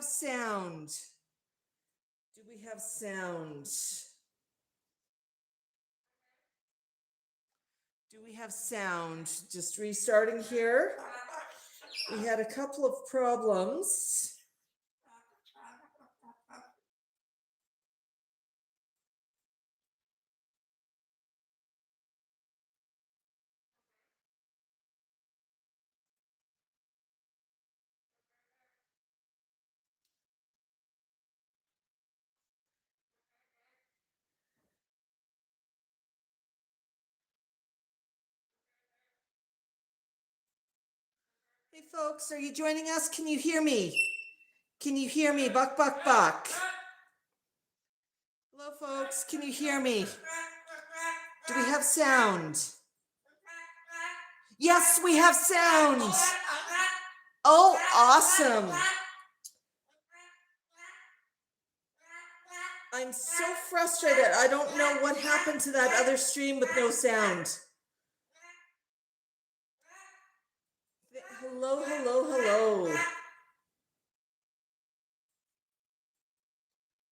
Sound? Do we have sound? Do we have sound? Just restarting here. We had a couple of problems. Hey folks, are you joining us? Can you hear me? Can you hear me? Bok Bok Bok. Hello folks, can you hear me? Do we have sound? Yes, we have sound. Oh, awesome. I'm so frustrated. I don't know what happened to that other stream with no sound. Hello, hello, hello.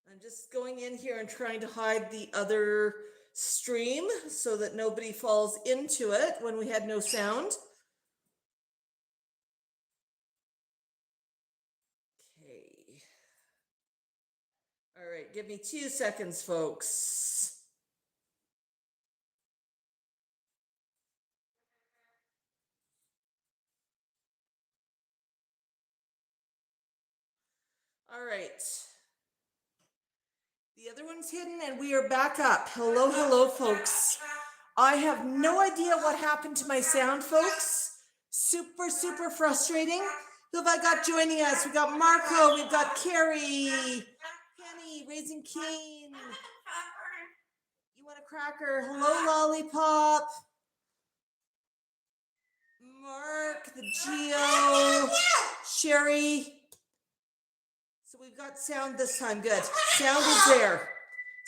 I'm just going in here and trying to hide the other stream so that nobody falls into it when we had no sound. Okay. All right, give me 2 seconds, folks. All right. The other one's hidden and we are back up. Hello, hello, folks. I have no idea what happened to my sound, folks. Super, super frustrating. Who have I got joining us? We got Marco, we've got Carrie, Penny, Raising Cane. You want a cracker? Hello, Lollipop. Mark, the Geo, Sherry. So we've got sound this time. Good. Sound is there.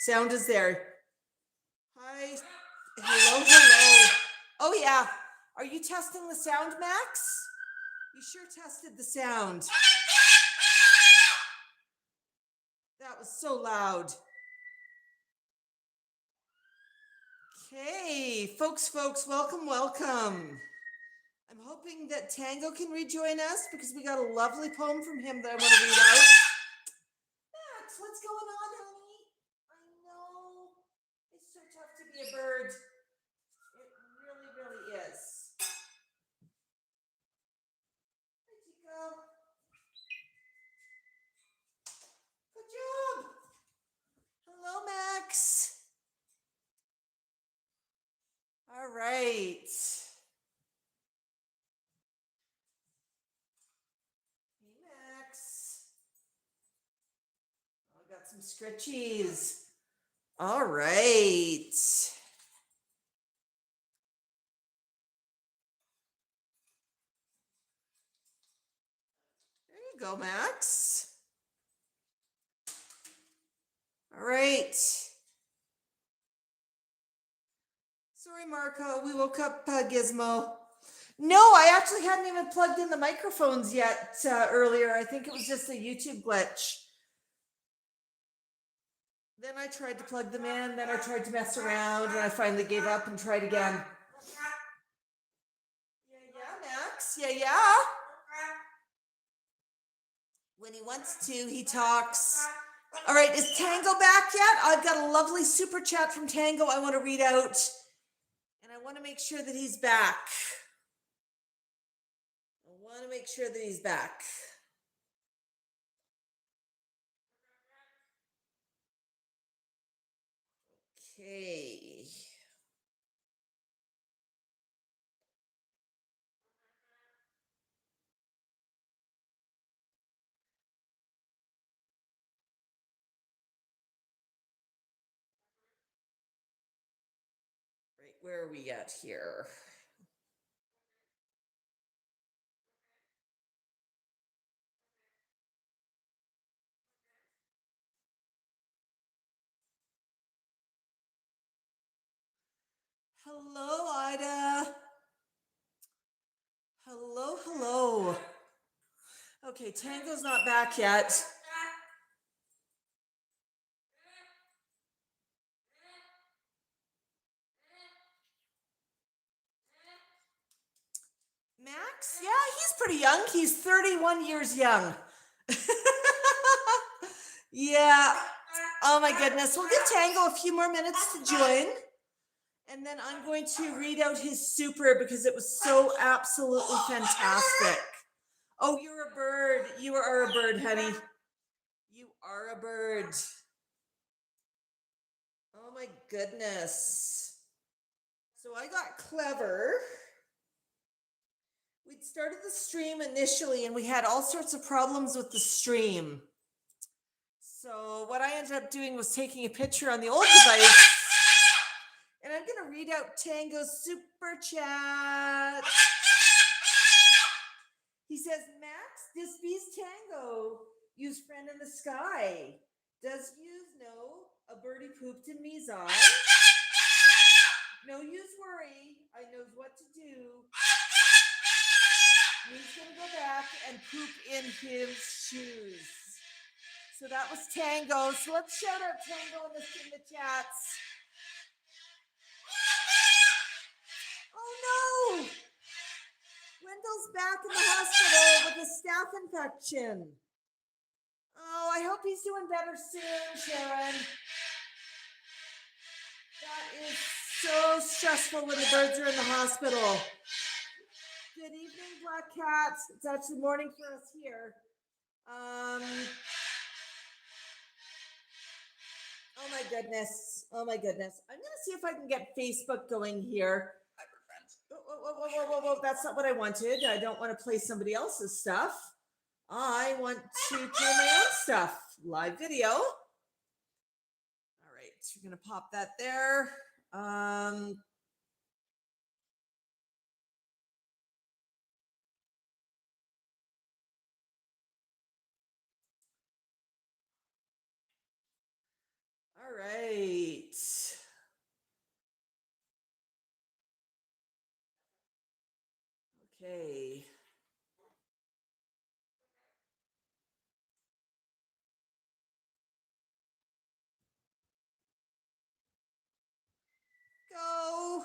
Sound is there. Hi. Hello, hello. Oh, yeah. Are you testing the sound, Max? You sure tested the sound. That was so loud. Okay, folks, welcome, welcome. I'm hoping that Tango can rejoin us because we got a lovely poem from him that I want to read out. Max, what's going on, honey? I know. It's so tough to be a bird. It really, really is. There you go. Good job. Hello, Max. All right. Hey, Max. I got some scritchies. All right. There you go, Max. All right. Sorry, Marco, we woke up Gizmo. No, I actually hadn't even plugged in the microphones yet earlier. I think it was just a YouTube glitch. Then I tried to plug them in, then I tried to mess around, and I finally gave up and tried again. Yeah, Max. Yeah. When he wants to, he talks. All right, is Tango back yet? I've got a lovely super chat from Tango I want to read out. And I want to make sure that he's back. Okay. Right, where are we at here? Hello, Ida. Hello. Okay, Tango's not back yet. Max? Yeah, he's pretty young. He's 31 years young. Yeah. Oh my goodness. We'll give Tango a few more minutes to join. And then I'm going to read out his super because it was so absolutely fantastic. Oh, you're a bird. You are a bird, honey. You are a bird. Oh my goodness. So I got clever. We'd started the stream initially and we had all sorts of problems with the stream. So what I ended up doing was taking a picture on the old device. And I'm going to read out Tango's super chat. He says, Max, this bees Tango use friend in the sky. Does yous know a birdie pooped in me's eye? No use worry. I knows what to do. Me's going to go back and poop in his shoes. So that was Tango. So let's shout out Tango in the chats. Oh no! Wendell's back in the hospital with a staph infection. Oh, I hope he's doing better soon, Sharon. That is so stressful when the birds are in the hospital. Good evening, Black Cats. It's actually morning for us here. Oh my goodness. Oh my goodness. I'm going to see if I can get Facebook going here. Whoa. That's not what I wanted. I don't want to play somebody else's stuff. I want to play my own stuff. Live video. All right. We're going to pop that there. All right. Okay. Go.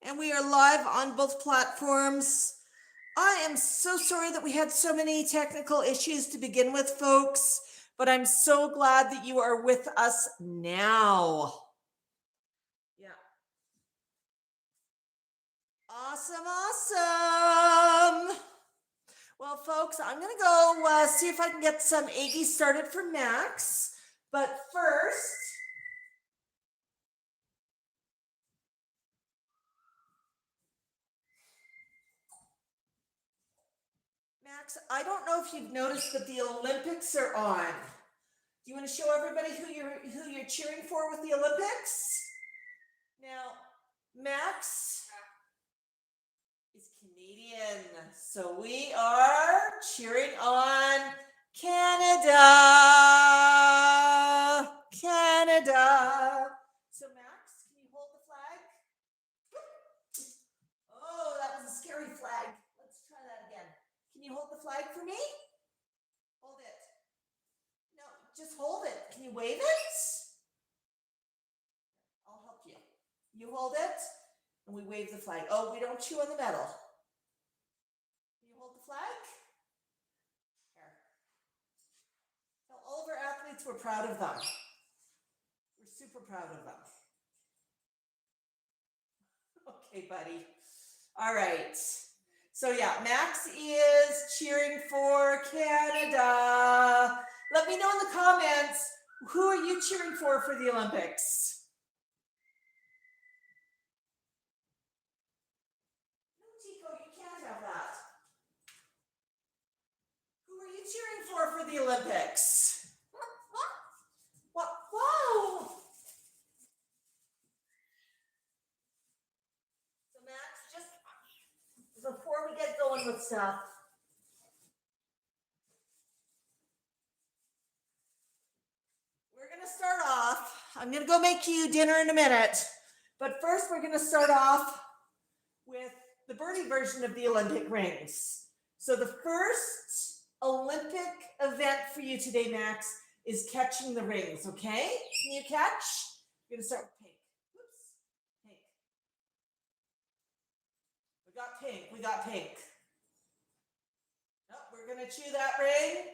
And we are live on both platforms. I am so sorry that we had so many technical issues to begin with, folks, but I'm so glad that you are with us now. Yeah. Awesome. Well, folks, I'm going to go see if I can get some eggies started for Max. But first, Max, I don't know if you've noticed, but the Olympics are on. Do you want to show everybody who you're cheering for with the Olympics? Now, Max is Canadian, so we are cheering on Canada. So Max, can you hold the flag? Oh, that was a scary flag. Let's try that again. Can you hold the flag for me? Hold it. No, just hold it. Can you wave it? I'll help you. You hold it, and we wave the flag. Oh, we don't chew on the metal. Can you hold the flag? Here. Tell all of our athletes we're proud of them. We're super proud of them. Okay, buddy. All right. So yeah, Max is cheering for Canada. Let me know in the comments, who are you cheering for the Olympics? No, Tico, you can't have that. Who are you cheering for the Olympics? What? Whoa! So Max, just before we get going with stuff, we're going to start off. I'm going to go make you dinner in a minute. But first, we're going to start off with the birdie version of the Olympic rings. So the first Olympic event for you today, Max, is catching the rings, okay? Can you catch? We're gonna start with pink. Oops, pink. We got pink. Oh, we're gonna chew that ring,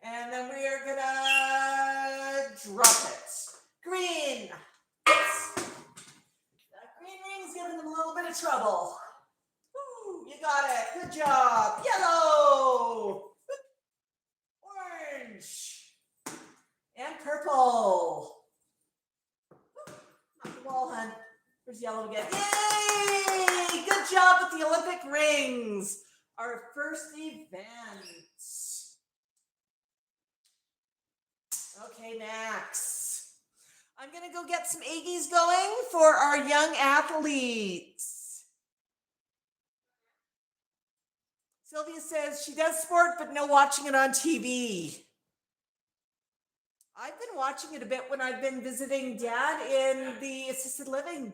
and then we are gonna drop it. Green. Oops. That green ring's giving them a little bit of trouble. Woo, you got it. Good job. Yellow. Orange. And purple. Not the wall, hun. There's yellow again. Yay! Good job with the Olympic rings. Our first event. Okay, Max. I'm going to go get some Aggies going for our young athletes. Sylvia says she does sport, but no watching it on TV. I've been watching it a bit when I've been visiting Dad in the assisted living.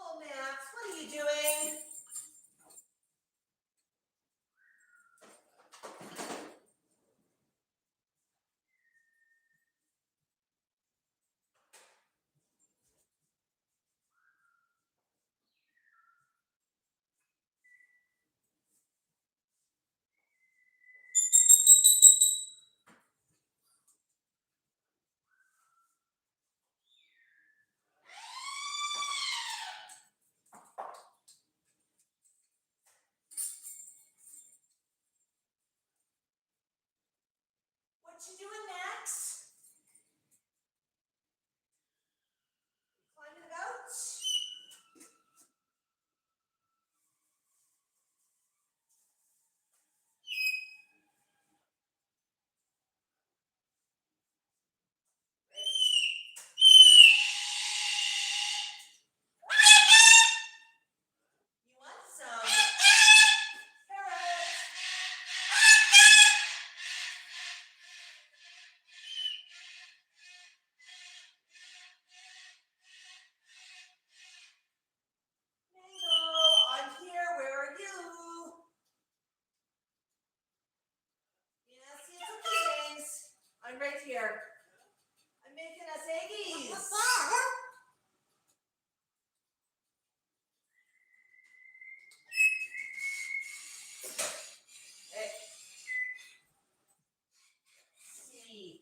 Oh, Max, what are you doing? What you doing, Max? Climbing about? You want some? Parrot. Mango, I'm here. Where are you? Yes, it's okay, James. I'm right here. I'm making us eggies. Hey. See.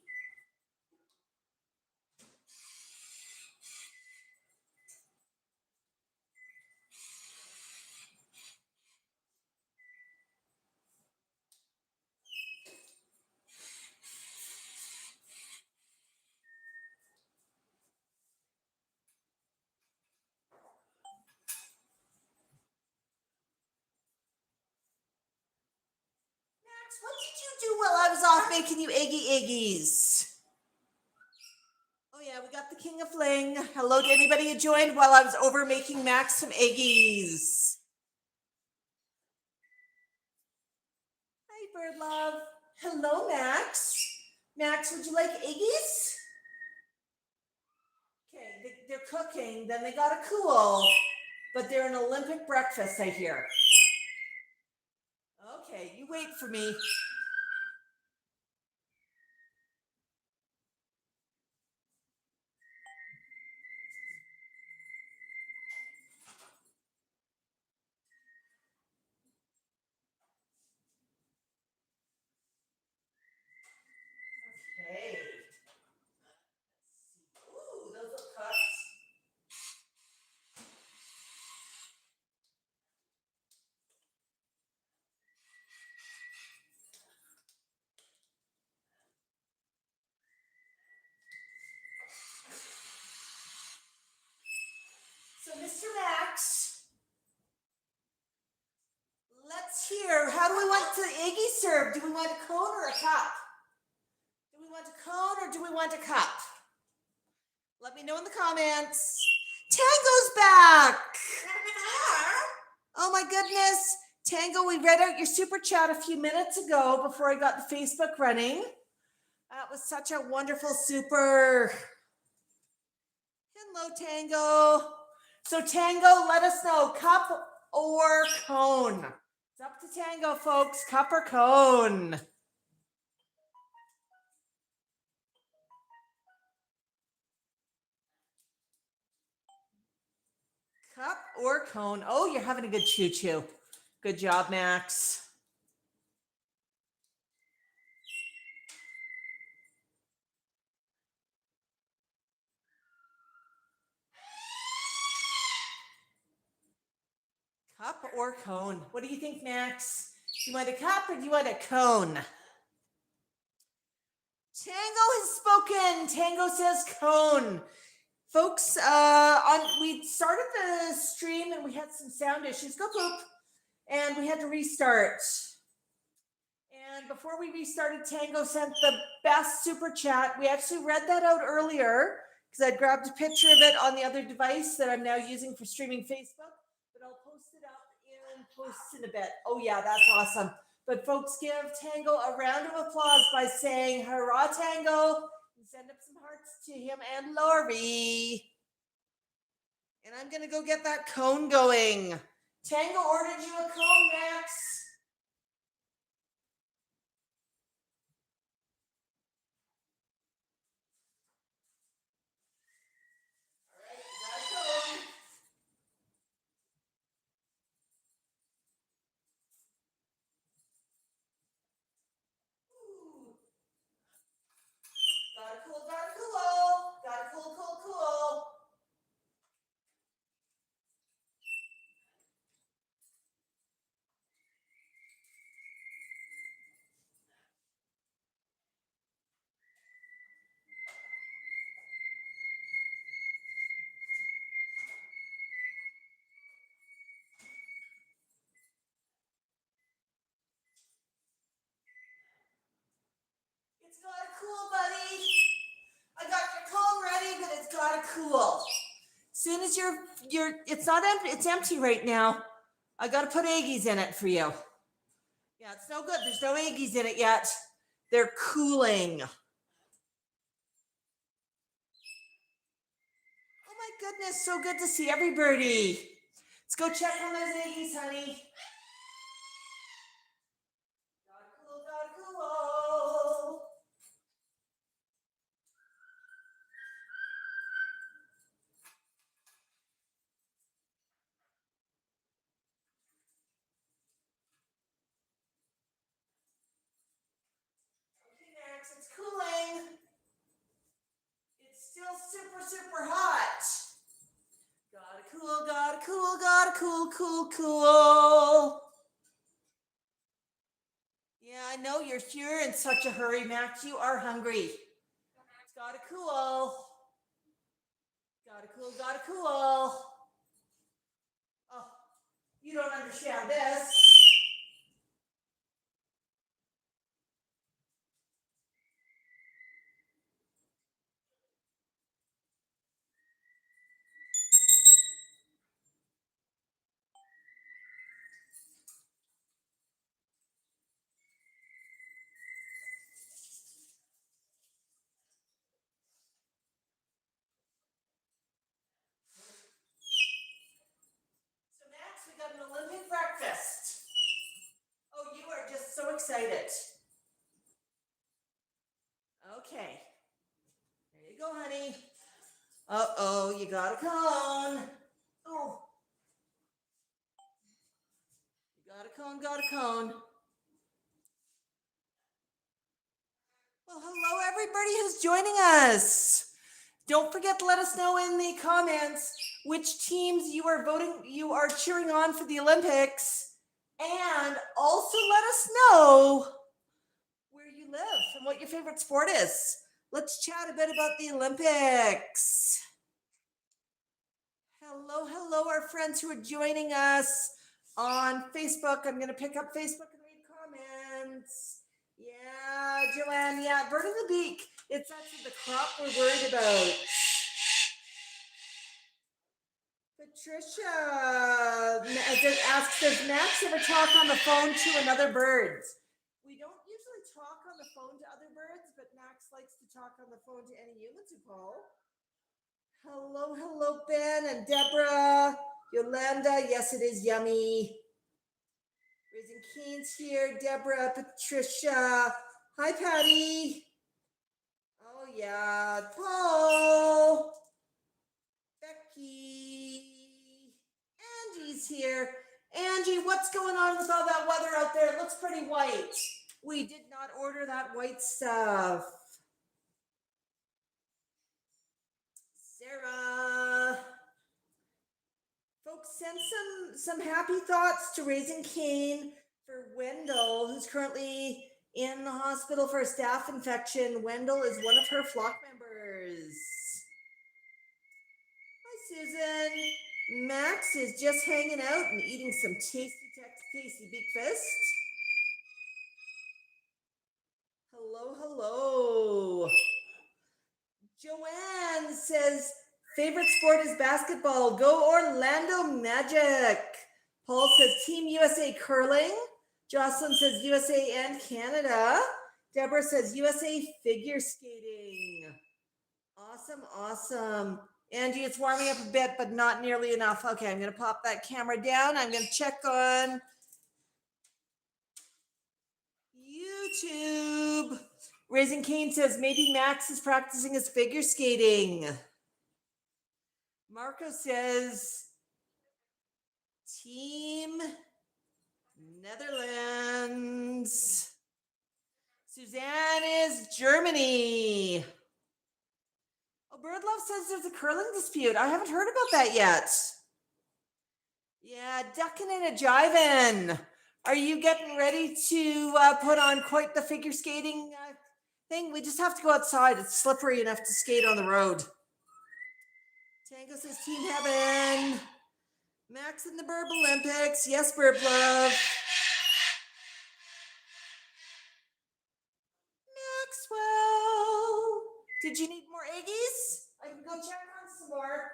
Max, what did you do while I was off making you eggies? Oh yeah, we got the King of Fling. Hello to anybody who joined while I was over making Max some eggies. Hi, Bird Love. Hello, Max. Max, would you like eggies? Okay, they're cooking. Then they gotta cool. But they're an Olympic breakfast, I hear. Okay, you wait for me. Okay. Ooh, those look cooked. here. How do we want the eggie served? Do we want a cone or a cup? Do we want a cone or do we want a cup? Let me know in the comments. Tango's back. Oh my goodness. Tango, we read out your super chat a few minutes ago before I got the Facebook running. That was such a wonderful super. Hello, Tango. So Tango, let us know, cup or cone? It's up to Tango, folks, cup or cone? Cup or cone? Oh, you're having a good choo-choo. Good job, Max. Cup or cone? What do you think, Max? Do you want a cup or do you want a cone? Tango has spoken. Tango says cone. Folks, we started the stream and we had some sound issues. Go poop. And we had to restart. And before we restarted, Tango sent the best super chat. We actually read that out earlier because I grabbed a picture of it on the other device that I'm now using for streaming Facebook. But I'll post it up in posts in a bit. Oh yeah, that's awesome. But folks, give Tango a round of applause by saying hurrah, Tango, and send up some hearts to him and Lori. And I'm gonna go get that cone going. Tango ordered you a cone, Max. Gotta cool. It's gotta cool, buddy. I got your cone ready, but it's gotta cool. Soon as it's not empty, it's empty right now. I gotta put eggies in it for you. Yeah, it's no good. There's no eggies in it yet. They're cooling. Oh my goodness, so good to see everybody. Let's go check on those eggies, honey. Gotta cool. Okay, Max, it's cooling. It's still super hot. Gotta cool. Yeah, I know you're in such a hurry, Max. You are hungry. It's gotta cool. Gotta cool. Oh, you don't understand this. So Max, we got an Olympic breakfast. Oh, you are just so excited. Okay. There you go, honey. Uh-oh, you got a cone. Oh. You got a cone. Well, hello, everybody who's joining us. Don't forget to let us know in the comments which teams you are cheering on for the Olympics. And also let us know where you live and what your favorite sport is. Let's chat a bit about the Olympics. Hello, our friends who are joining us on Facebook. I'm going to pick up Facebook and read comments. Yeah, Joanne. Yeah, bird of the beak. It's actually the crop we're worried about. Patricia asks, does Max ever talk on the phone to another bird? We don't usually talk on the phone to other birds, but Max likes to talk on the phone to any humans who call. Hello, Ben and Deborah, Yolanda. Yes, it is yummy. Raising Cane's here. Deborah, Patricia. Hi, Patty. Oh, yeah. Paul. Becky. Angie's here. Angie, what's going on with all that weather out there? It looks pretty white. We did not order that white stuff. Sarah. Folks, send some happy thoughts to Raising Cane for Wendell, who's currently in the hospital for a staph infection. Wendell is one of her flock members. Hi, Susan. Max is just hanging out and eating some tasty Big Fist. Hello. Joanne says, favorite sport is basketball. Go Orlando Magic. Paul says Team USA curling. Jocelyn says USA and Canada. Deborah says USA figure skating. Awesome. Angie, it's warming up a bit, but not nearly enough. Okay, I'm going to pop that camera down. I'm going to check on YouTube. Raising Cane says maybe Max is practicing his figure skating. Marco says Team Netherlands. Suzanne is Germany. Oh, Birdlove says there's a curling dispute. I haven't heard about that yet. Yeah, ducking and a jiving. Are you getting ready to put on quite the figure skating thing? We just have to go outside. It's slippery enough to skate on the road. Tango says Team Heaven. Max in the Burb Olympics. Yes, Burb Love. Maxwell. Did you need more eggies? I can go check on some more.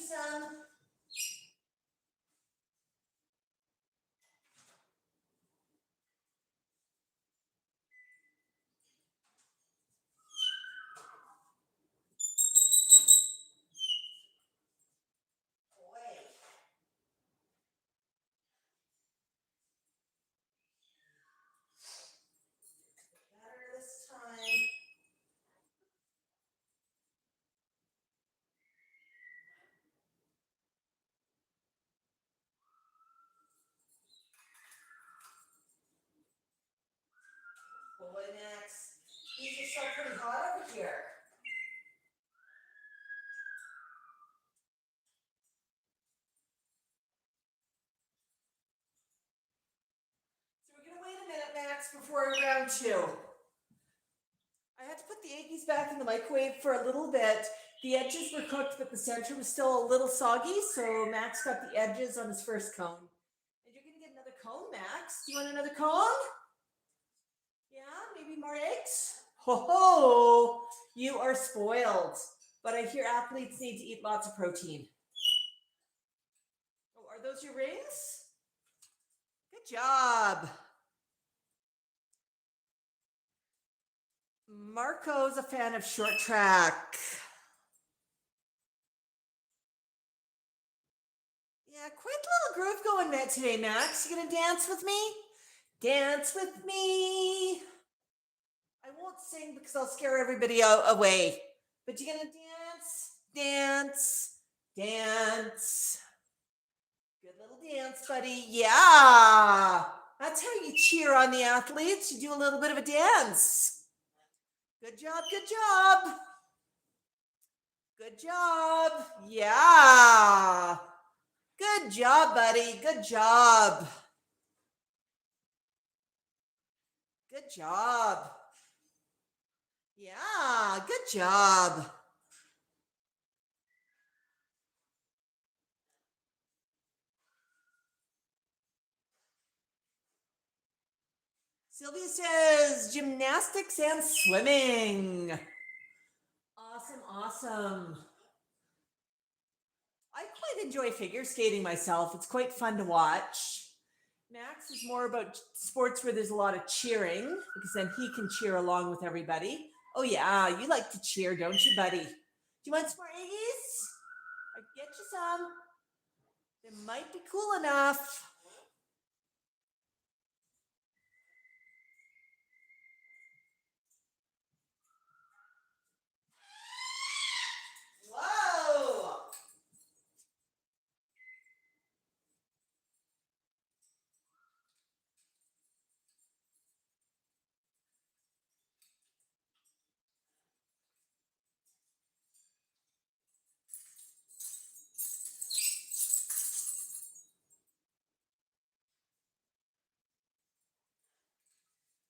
Some. Better this time. Boy, Max, these are still pretty hot over here. So we're gonna wait a minute, Max, before round two. I had to put the eggies back in the microwave for a little bit. The edges were cooked, but the center was still a little soggy, so Max got the edges on his first cone. And you're gonna get another cone, Max. Do you want another cone? Yeah, maybe more eggs? Ho, you are spoiled. But I hear athletes need to eat lots of protein. Oh, are those your rings? Good job. Marco's a fan of short track. Yeah, quite a little groove going today, Max. You gonna dance with me? Dance with me. I won't sing because I'll scare everybody away. But you gonna dance? Dance. Dance, buddy. Yeah. That's how you cheer on the athletes. You do a little bit of a dance. Good job. Good job. Good job. Yeah. Good job, buddy. Good job. Good job. Yeah. Good job. Sylvia says gymnastics and swimming. Awesome, awesome. I quite enjoy figure skating myself. It's quite fun to watch. Max is more about sports where there's a lot of cheering because then he can cheer along with everybody. Oh yeah, you like to cheer, don't you, buddy? Do you want some more eggies? I can get you some. They might be cool enough. Whoa!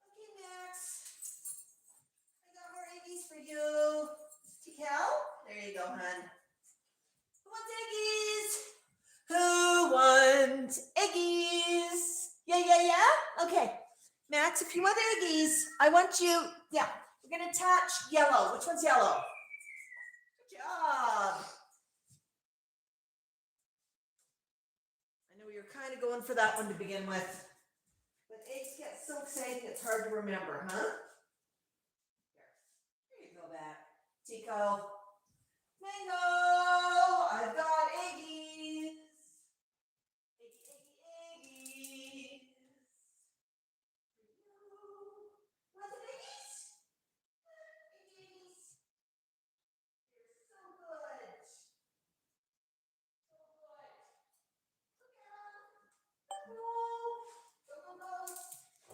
Okay, Max. I got more eggies for you. Cal? There you go, hon. Who wants eggies? Who wants eggies? Yeah, yeah, yeah? Okay. Max, if you want eggies, I want you. Yeah, we're going to attach yellow. Which one's yellow? Good job. I know you're kind of going for that one to begin with. But eggs get so exciting, it's hard to remember, huh? There you go, back. Tico. Mango! I've got eggies. Eggy, eggy, eggies. Want some eggies? Eggies. You're so good. So good. Look at them. Go, go, go, go.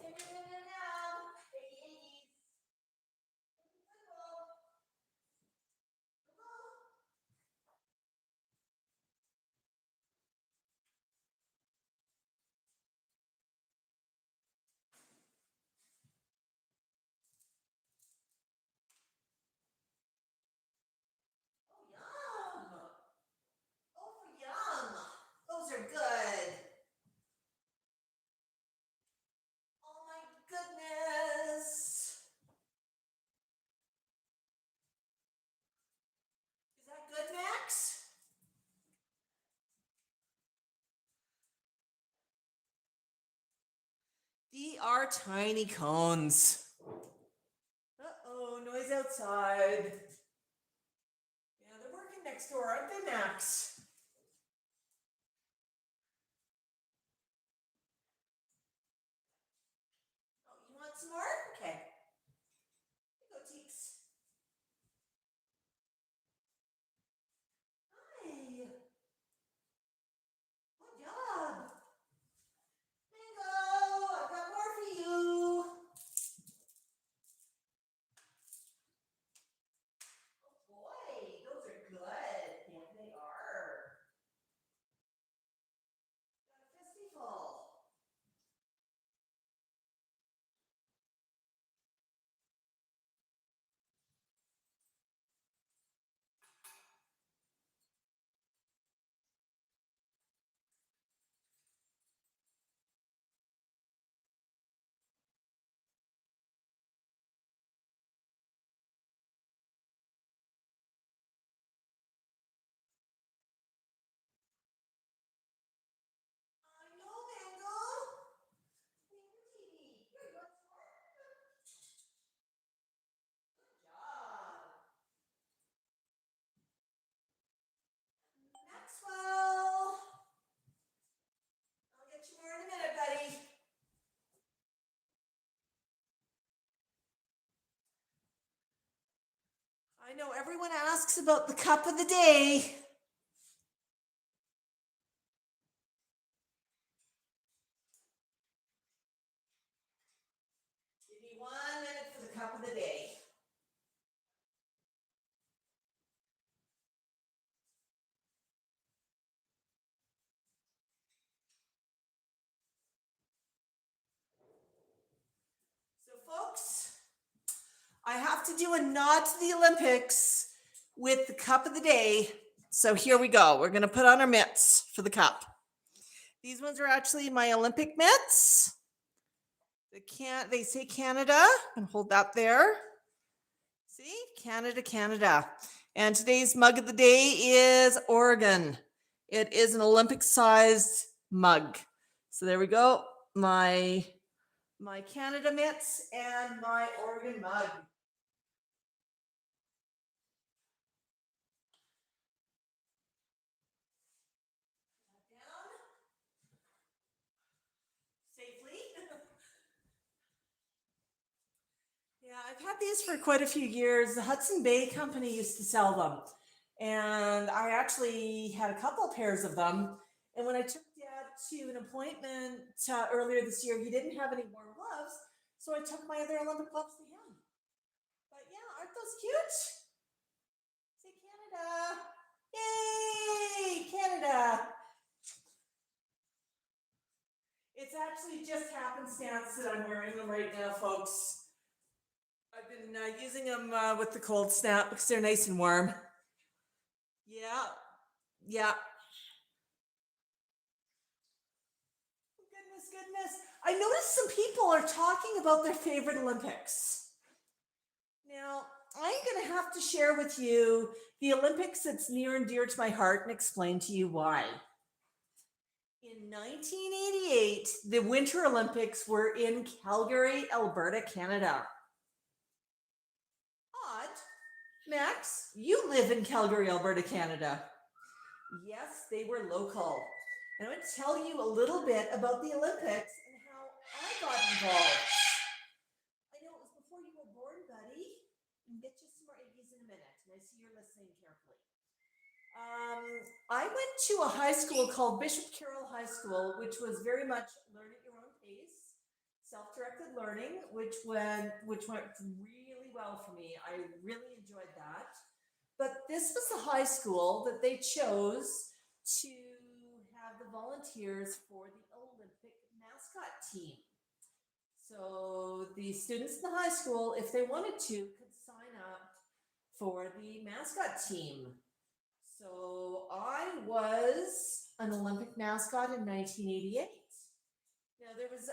Now, now, now, now. Eggy, eggies. Go, go. Go, go. Oh, yum. Oh, yum. Those are good. Oh my goodness. Is that good, Max? They are tiny cones. Uh-oh, noise outside. Yeah, they're working next door, aren't they, Max? Oh, you want some more? Okay. Here you go, Teeks. Hi. Good job. Mango, I've got more for you. Oh boy, those are good. Yeah, they are. Got a fistful. I know, Mango. Mango TV. Here, you want some more? Good job. Maxwell. I'll get you more in a minute, buddy. I know everyone asks about the cup of the day. folks, I have to do a nod to the Olympics with the cup of the day. So here we go. We're going to put on our mitts for the cup. These ones are actually my Olympic mitts. They say Canada, and hold that there. See, Canada, Canada. And today's mug of the day is Oregon. It is an Olympic-sized mug. So there we go. My Canada mitts and my Oregon mug. Safely. Yeah, I've had these for quite a few years. The Hudson Bay Company used to sell them. And I actually had a couple pairs of them. And when I took Dad to an appointment earlier this year, he didn't have any warm gloves. So I took my other Olympic gloves to him. But yeah, aren't those cute? Say Canada. Yay, Canada. It's actually just happenstance that I'm wearing them right now, folks. I've been using them with the cold snap because they're nice and warm. Yeah, yeah. Goodness. I noticed some people are talking about their favorite Olympics. Now, I'm going to have to share with you the Olympics that's near and dear to my heart and explain to you why. In 1988, the Winter Olympics were in Calgary, Alberta, Canada. Odd. Max, you live in Calgary, Alberta, Canada. Yes, they were local. And I'm going to tell you a little bit about the Olympics and how I got involved. I know it was before you were born, buddy. I'll get you some more eggies in a minute. And I see you're listening carefully. I went to a high school called Bishop Carroll High School, which was very much learn at your own pace, self-directed learning, which went really well for me. I really enjoyed that. But this was the high school that they chose to have the volunteers for the Olympic mascot team. So the students in the high school, if they wanted to, could sign up for the mascot team. So I was an Olympic mascot in 1988. Now there was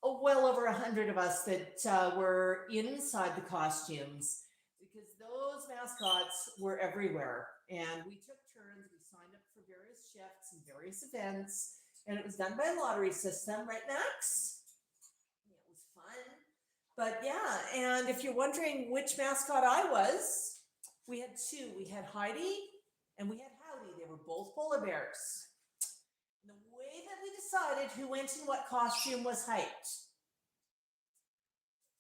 well over 100 of us that were inside the costumes because those mascots were everywhere. And we took turns, we signed up for various shifts and various events, and it was done by a lottery system, right, Max? It was fun. But yeah, and if you're wondering which mascot I was, we had two. We had Heidi and we had Howdy. They were both polar bears. And the way that we decided who went in what costume was height.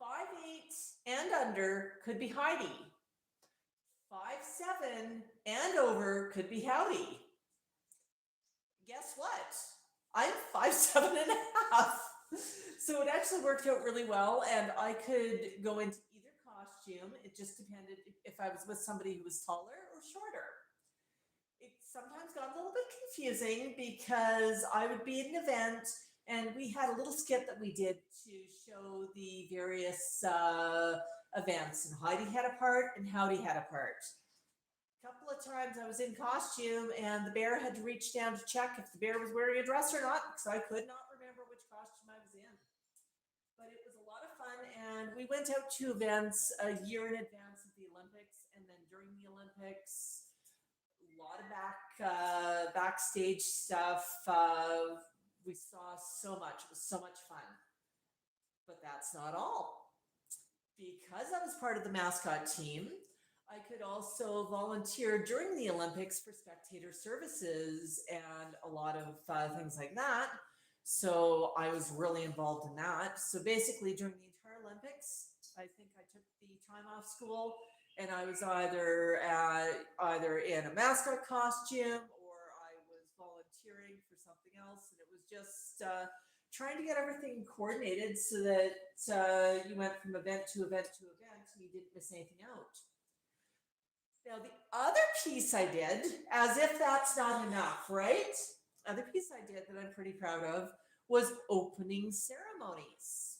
5'8" and under could be Heidi. 5'7" and over could be Howdy. Guess what? I'm 5'7" and a half. So it actually worked out really well, and I could go into either costume. It just depended if I was with somebody who was taller or shorter. It sometimes got a little bit confusing because I would be at an event and we had a little skit that we did to show the various events, and Heidi had a part and Howdy had a part. A couple of times I was in costume and the bear had to reach down to check if the bear was wearing a dress or not because I could not remember which costume I was in. But it was a lot of fun, and we went out to events a year in advance of the Olympics, and then during the Olympics, a lot of backstage stuff. We saw so much. It was so much fun. But that's not all. Because I was part of the mascot team, I could also volunteer during the Olympics for spectator services and a lot of things like that. So I was really involved in that. So basically during the entire Olympics, I think I took the time off school and I was either in a mascot costume or I was volunteering for something else. And it was just trying to get everything coordinated so that you went from event to event to event and you didn't miss anything out. Now, the other piece I did, as if that's not enough, right? Other piece I did that I'm pretty proud of was opening ceremonies.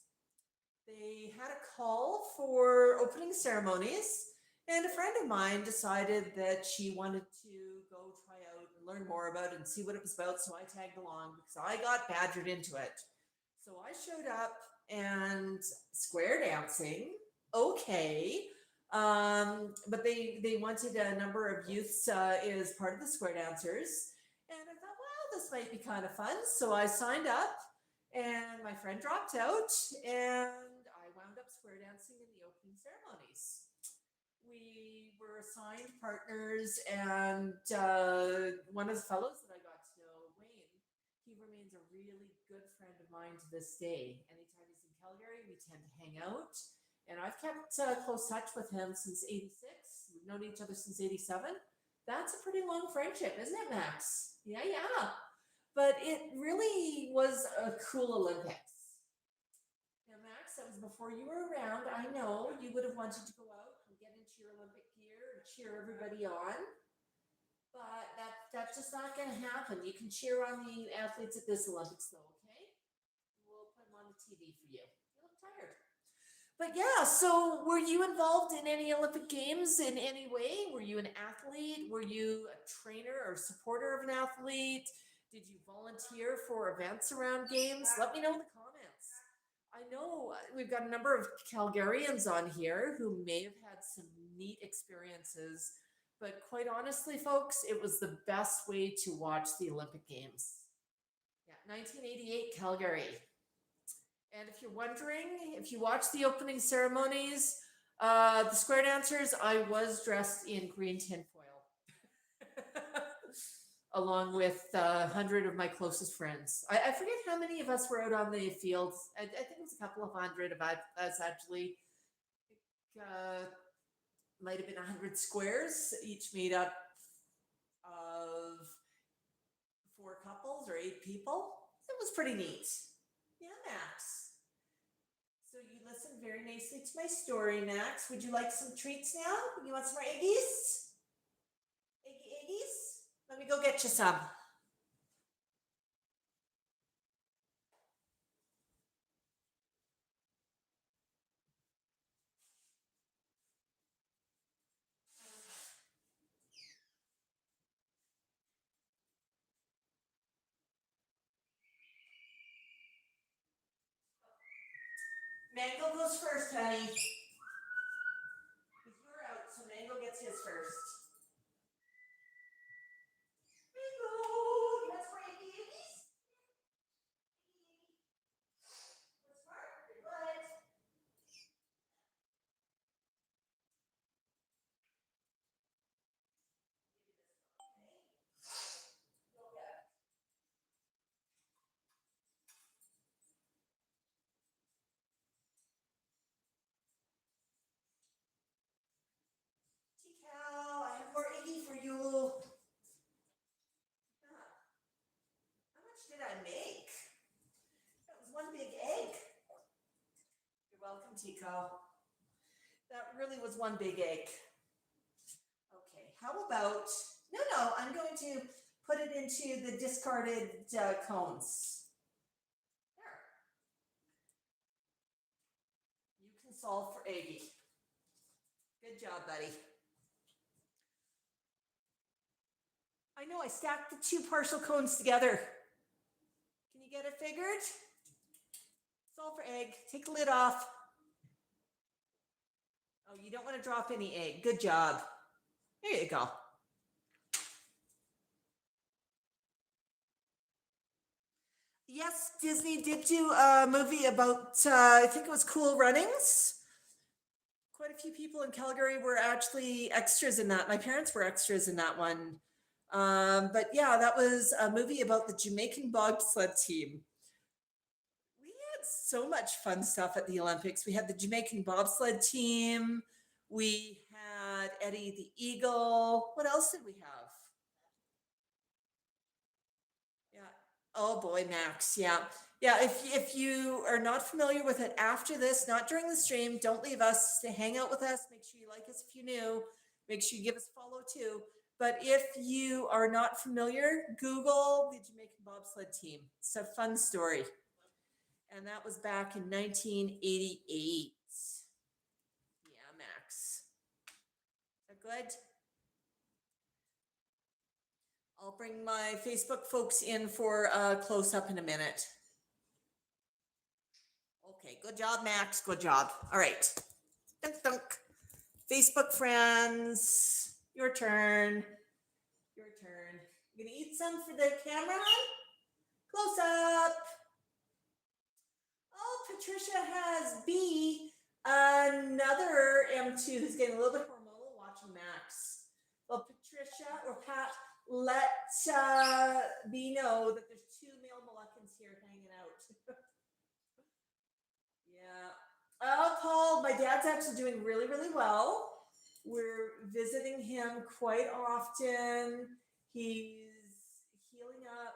they had a call for opening ceremonies, and a friend of mine decided that she wanted to go try out and learn more about it and see what it was about. So I tagged along because I got badgered into it. So I showed up and square dancing. Okay. But they wanted a number of youths as part of the square dancers. And I thought, well, this might be kind of fun. So I signed up and my friend dropped out and I wound up square dancing in the opening ceremonies. We were assigned partners, and one of the fellows that I got to know, Wayne, he remains a really good friend of mine to this day. Anytime he's in Calgary, we tend to hang out, and I've kept close touch with him since '86. We've known each other since '87. That's a pretty long friendship, isn't it, Max? Yeah, yeah. But it really was a cool Olympics. Now, Max, that was before you were around. I know you would have wanted to go out and get into your Olympic gear and cheer everybody on, but that's just not going to happen. You can cheer on the athletes at this Olympics, though. Okay, we'll put them on the TV for you. You look tired. But yeah, so were you involved in any Olympic Games in any way? Were you an athlete? Were you a trainer or supporter of an athlete? Did you volunteer for events around games? Let me know in the comments. I know we've got a number of Calgarians on here who may have had some neat experiences, but quite honestly, folks, it was the best way to watch the Olympic Games. Yeah, 1988 Calgary. And if you're wondering, if you watch the opening ceremonies, the square dancers, I was dressed in green tinfoil, along with 100 of my closest friends. I forget how many of us were out on the fields. I think it was a couple of hundred of us actually. Might have been 100 squares, each made up of 4 couples or 8 people. It was pretty neat. Yeah, Max. So you listened very nicely to my story, Max. Would you like some treats now? You want some more eggies? Eggies? Let me go get you some. Mango goes first, honey. Because you're out, so Mango gets his first. Mango, you want some more eggies? That's smart. Good butt. Cal, I have more eggie for you. How much did I make? That was one big egg. You're welcome, Tico. That really was one big egg. Okay, how about, no, I'm going to put it into the discarded cones. There. You can solve for Aggie. Good job, buddy. I know, I stacked the 2 partial cones together. Can you get it figured? Solve for egg. Take the lid off. Oh, you don't want to drop any egg. Good job. There you go. Yes, Disney did do a movie about, I think it was Cool Runnings. Quite a few people in Calgary were actually extras in that. My parents were extras in that one. But yeah, that was a movie about the Jamaican bobsled team. We had so much fun stuff at the Olympics. We had the Jamaican bobsled team. We had Eddie the Eagle. What else did we have? Yeah. Oh boy, Max. Yeah. Yeah. If you are not familiar with it after this, not during the stream, don't leave us. To hang out with us. Make sure you like us if you're new. Make sure you give us a follow too. But if you are not familiar, Google the Jamaican bobsled team. It's a fun story. And that was back in 1988. Yeah, Max. Is that good? I'll bring my Facebook folks in for a close-up in a minute. Okay, good job, Max. Good job. All right. Dunk, dunk. Facebook friends, your turn. Your turn. You gonna eat some for the camera? Close up. Oh, Patricia has B, another M2 who's getting a little bit hormonal watching Max. Well, Patricia or Pat, let B know that there's two male Moluccans here hanging out. Yeah. Oh, Paul, my dad's actually doing really, really well. We're visiting him quite often. He's healing up.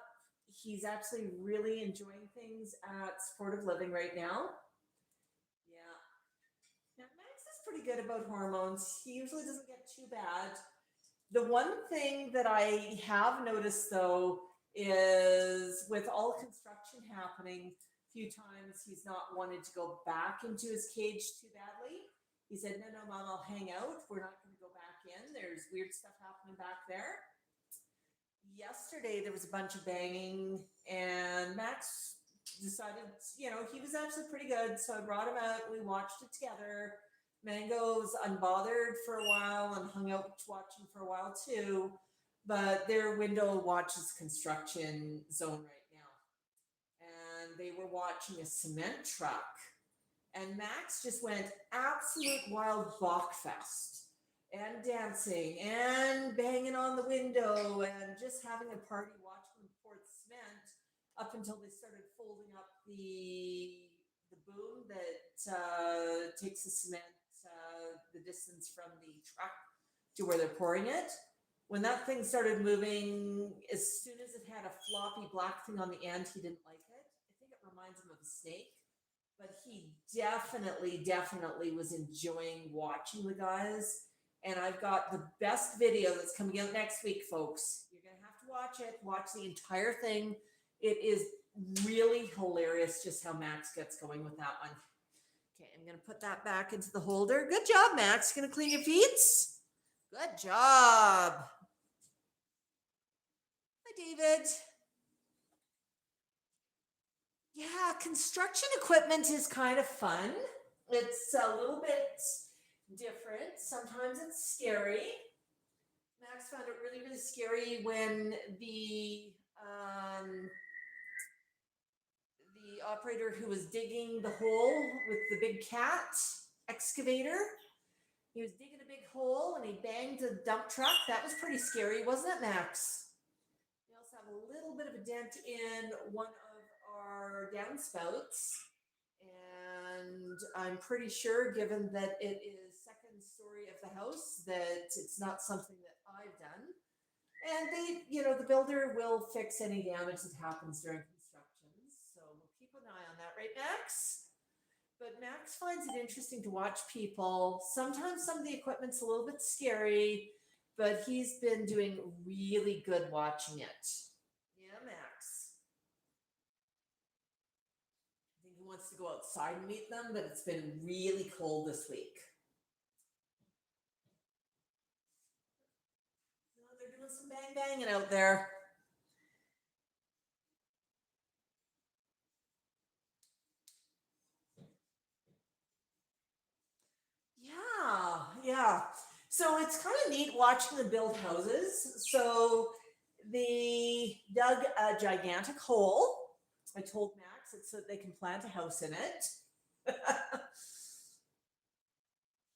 He's actually really enjoying things at supportive living right now. Yeah. Now, Max is pretty good about hormones. He usually doesn't get too bad. The one thing that I have noticed, though, is with all construction happening, a few times he's not wanted to go back into his cage too badly. He said, no, Mom, I'll hang out. We're not going to go back in. There's weird stuff happening back there. Yesterday, there was a bunch of banging, and Max decided, he was actually pretty good. So I brought him out. We watched it together. Mango's unbothered for a while and hung out watching for a while too. But their window watches construction zone right now. And they were watching a cement truck. And Max just went absolute wild Bachfest and dancing and banging on the window and just having a party watching them pour the cement up until they started folding up the boom that takes the cement the distance from the truck to where they're pouring it. When that thing started moving, as soon as it had a floppy black thing on the end, he didn't like it. I think it reminds him of a snake. But he definitely was enjoying watching the guys. And I've got the best video that's coming out next week, folks. You're going to have to watch it. Watch the entire thing. It is really hilarious just how Max gets going with that one. Okay, I'm going to put that back into the holder. Good job, Max. Going to clean your feet? Good job. Hi, David. Yeah, construction equipment is kind of fun. It's a little bit different. Sometimes it's scary. Max found it really, really scary when the operator who was digging the hole with the big cat excavator, he was digging a big hole and he banged a dump truck. That was pretty scary, wasn't it, Max? We also have a little bit of a dent in one of our downspouts. And I'm pretty sure, given that it is second story of the house, that it's not something that I've done. And the builder will fix any damage that happens during construction. So we'll keep an eye on that, right, Max? But Max finds it interesting to watch people. Sometimes some of the equipment's a little bit scary, but he's been doing really good watching it. Yeah, Max. I think he wants to go outside and meet them, but it's been really cold this week. They're doing some banging out there. Yeah. So it's kind of neat watching them build houses. So they dug a gigantic hole. I told Max it's so that they can plant a house in it.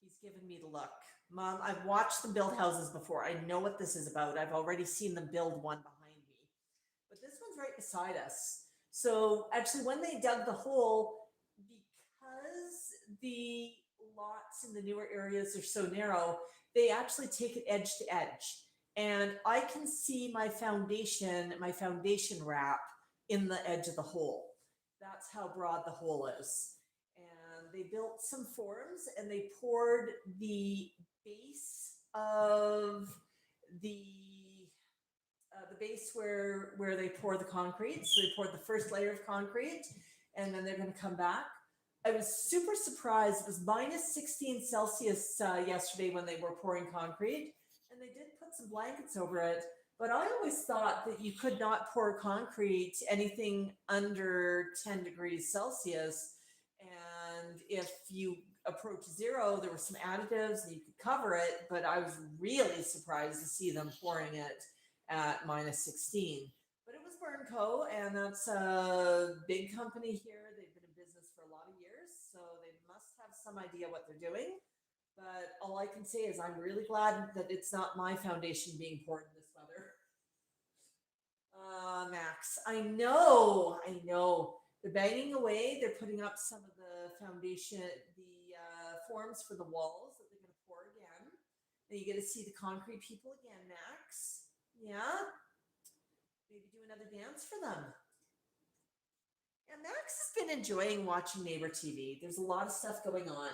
He's given me the look. Mom, I've watched them build houses before. I know what this is about. I've already seen them build one behind me. But this one's right beside us. So actually, when they dug the hole, because the lots in the newer areas are so narrow, they actually take it edge to edge. And I can see my foundation wrap in the edge of the hole. That's how broad the hole is. And they built some forms and they poured the base of the base where they pour the concrete. So they poured the first layer of concrete and then they're going to come back. I was super surprised. It was minus 16 Celsius yesterday when they were pouring concrete, and they did put some blankets over it. But I always thought that you could not pour concrete anything under 10 degrees Celsius. And if you approach zero, there were some additives and you could cover it. But I was really surprised to see them pouring it at minus 16. But it was Burnco, and that's a big company here. They've been in business for a lot of years, so they must have some idea what they're doing. But all I can say is I'm really glad that it's not my foundation being poured in this weather. Max, I know. They're banging away. They're putting up some of the foundation, the forms for the walls that they're going to pour again. And you get to see the concrete people again, Max. Yeah? Maybe do another dance for them. And Max has been enjoying watching Neighbor TV. There's a lot of stuff going on.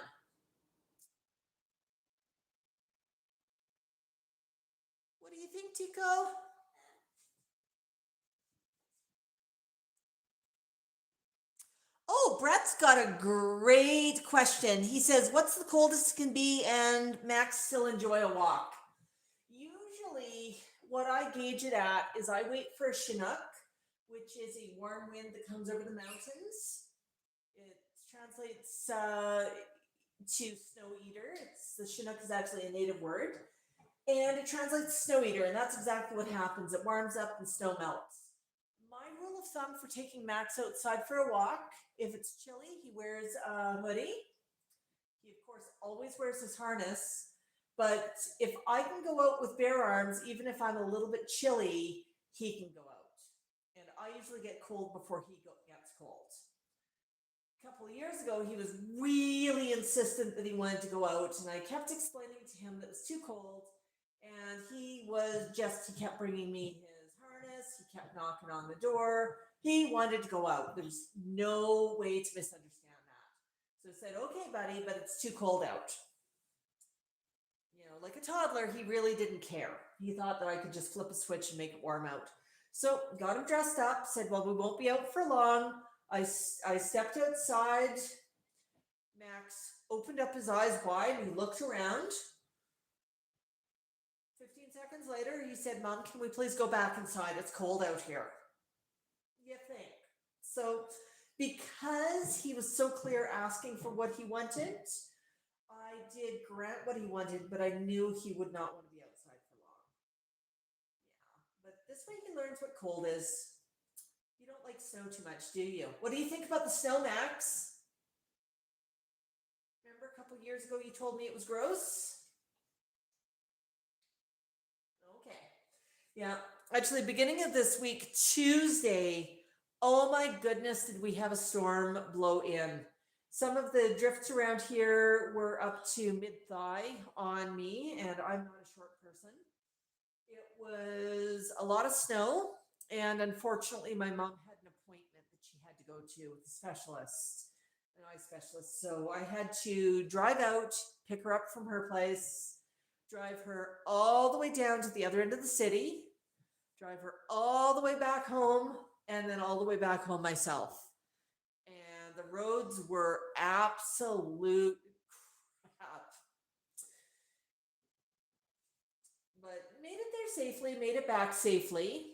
What do you think, Tico? Oh, Brett's got a great question. He says, what's the coldest it can be and Max still enjoy a walk? Usually what I gauge it at is I wait for a Chinook, which is a warm wind that comes over the mountains. It translates to snow eater. The Chinook is actually a native word. And it translates to snow eater, and that's exactly what happens. It warms up and snow melts. My rule of thumb for taking Max outside for a walk, if it's chilly, he wears a hoodie. He, of course, always wears his harness. But if I can go out with bare arms, even if I'm a little bit chilly, he can go out. And I usually get cold before he gets cold. A couple of years ago, he was really insistent that he wanted to go out, and I kept explaining to him that it was too cold. And he kept bringing me his harness. He kept knocking on the door. He wanted to go out. There's no way to misunderstand that. So I said, okay, buddy, but it's too cold out. You know, like a toddler, he really didn't care. He thought that I could just flip a switch and make it warm out. So got him dressed up, said, well, we won't be out for long. I stepped outside. Max opened up his eyes wide and he looked around. 15 seconds later, he said, Mom, can we please go back inside? It's cold out here. You think? So because he was so clear asking for what he wanted, I did grant what he wanted, but I knew he would not want to be outside for long. Yeah, but this way he learns what cold is. You don't like snow too much, do you? What do you think about the snow, Max? Remember a couple years ago you told me it was gross? Okay. Yeah. Actually, beginning of this week, Tuesday, oh my goodness, did we have a storm blow in. Some of the drifts around here were up to mid-thigh on me, and I'm not a short person. It was a lot of snow, and unfortunately, my mom had an appointment that she had to go to with a specialist, an eye specialist. So I had to drive out, pick her up from her place, drive her all the way down to the other end of the city, drive her all the way back home, and then all the way back home myself. And the roads were absolute crap. But made it there safely, made it back safely.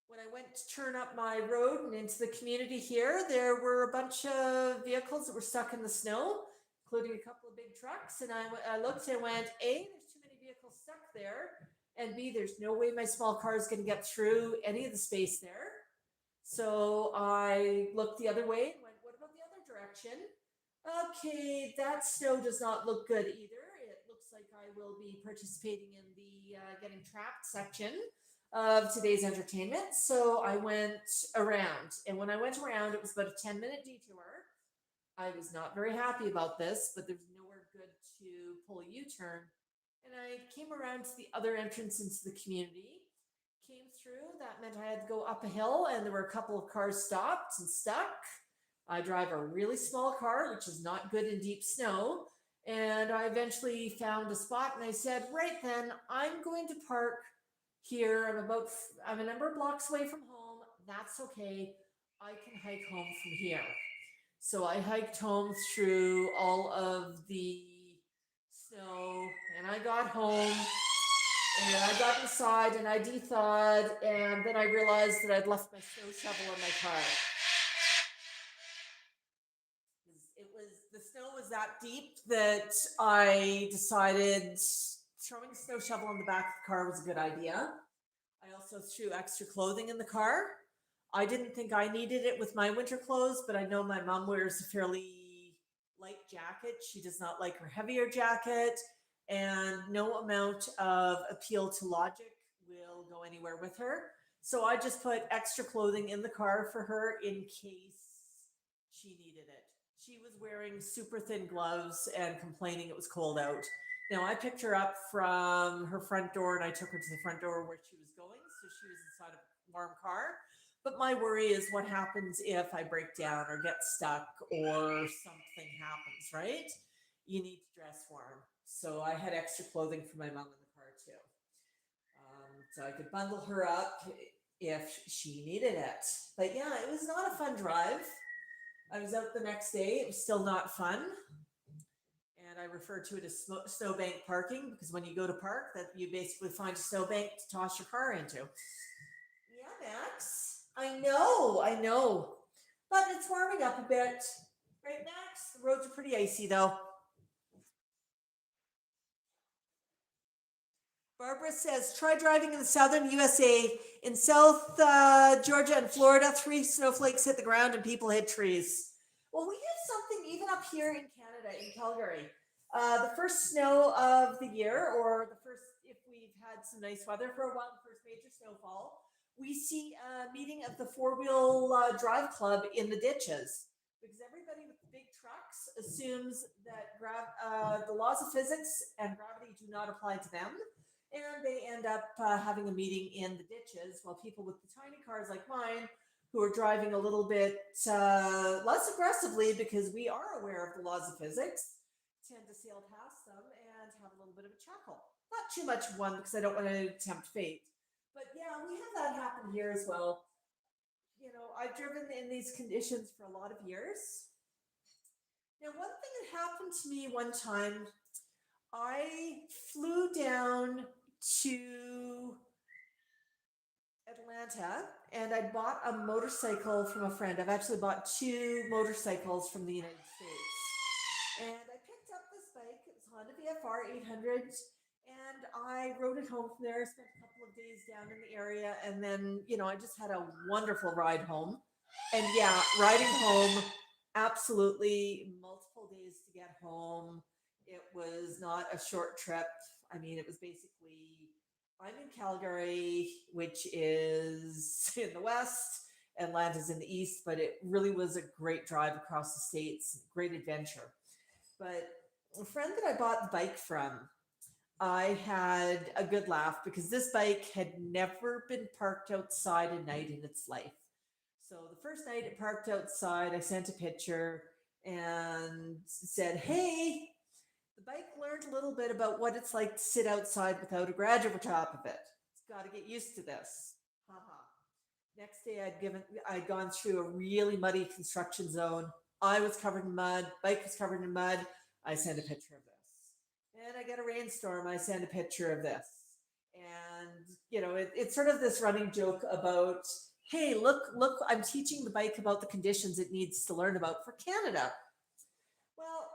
When I went to turn up my road and into the community here, there were a bunch of vehicles that were stuck in the snow, including a couple of big trucks. And I looked and went, A, there's too many vehicles stuck there. And B, there's no way my small car is going to get through any of the space there. So I looked the other way and went, what about the other direction? Okay, that snow does not look good either. It looks like I will be participating in the getting trapped section of today's entertainment. So I went around, and when I went around, it was about a 10-minute detour. I was not very happy about this, but there's nowhere good to pull a U-turn. And I came around to the other entrance into the community, came through. That meant I had to go up a hill, and there were a couple of cars stopped and stuck. I drive a really small car, which is not good in deep snow. And I eventually found a spot, and I said, right then, I'm going to park here. I'm a number of blocks away from home. That's okay. I can hike home from here. So I hiked home through all of the snow, and I got home and I got inside and I de-thawed, and then I realized that I'd left my snow shovel in my car. It was, the snow was that deep that I decided throwing a snow shovel in the back of the car was a good idea. I also threw extra clothing in the car. I didn't think I needed it with my winter clothes, but I know my mom wears a fairly light jacket. She does not like her heavier jacket, and no amount of appeal to logic will go anywhere with her. So I just put extra clothing in the car for her in case she needed it. She was wearing super thin gloves and complaining it was cold out. Now I picked her up from her front door and I took her to the front door where she was going. So she was inside a warm car. But my worry is what happens if I break down or get stuck or something happens, right? You need to dress warm. So I had extra clothing for my mom in the car too. So I could bundle her up if she needed it. But yeah, it was not a fun drive. I was out the next day. It was still not fun. And I refer to it as snowbank parking because when you go to park, that you basically find a snowbank to toss your car into. Yeah, Max. I know. But it's warming up a bit. Right, Max? The roads are pretty icy though. Barbara says, try driving in the southern USA. In South Georgia and Florida, 3 snowflakes hit the ground and people hit trees. Well, we have something even up here in Canada, in Calgary. The first snow of the year, or the first, if we've had some nice weather for a while, the first major snowfall, we see a meeting of the four-wheel drive club in the ditches. Because everybody with the big trucks assumes that the laws of physics and gravity do not apply to them. And they end up having a meeting in the ditches while people with the tiny cars like mine, who are driving a little bit less aggressively because we are aware of the laws of physics, tend to sail past them and have a little bit of a chuckle. Not too much one because I don't want to tempt fate. But yeah, we have that happen here as well. You know, I've driven in these conditions for a lot of years. Now, one thing that happened to me one time, I flew down to Atlanta and I bought a motorcycle from a friend. I've actually bought 2 motorcycles from the United States. And I picked up this bike. It was Honda VFR 800. And I rode it home from there, spent a couple of days down in the area. And then, you know, I just had a wonderful ride home. And yeah, riding home, absolutely multiple days to get home. It was not a short trip. I mean, it was basically, I'm in Calgary, which is in the west, and Atlanta's in the east, but it really was a great drive across the states, great adventure. But a friend that I bought the bike from, I had a good laugh because this bike had never been parked outside a night in its life. So the first night it parked outside, I sent a picture and said, hey, the bike learned a little bit about what it's like to sit outside without a garage over top of it. It's got to get used to this. Haha. Next day I'd gone through a really muddy construction zone. I was covered in mud, bike was covered in mud. I sent a picture of this. And I get a rainstorm, I send a picture of this. And you know, it's sort of this running joke about, hey, look, I'm teaching the bike about the conditions it needs to learn about for Canada. Well,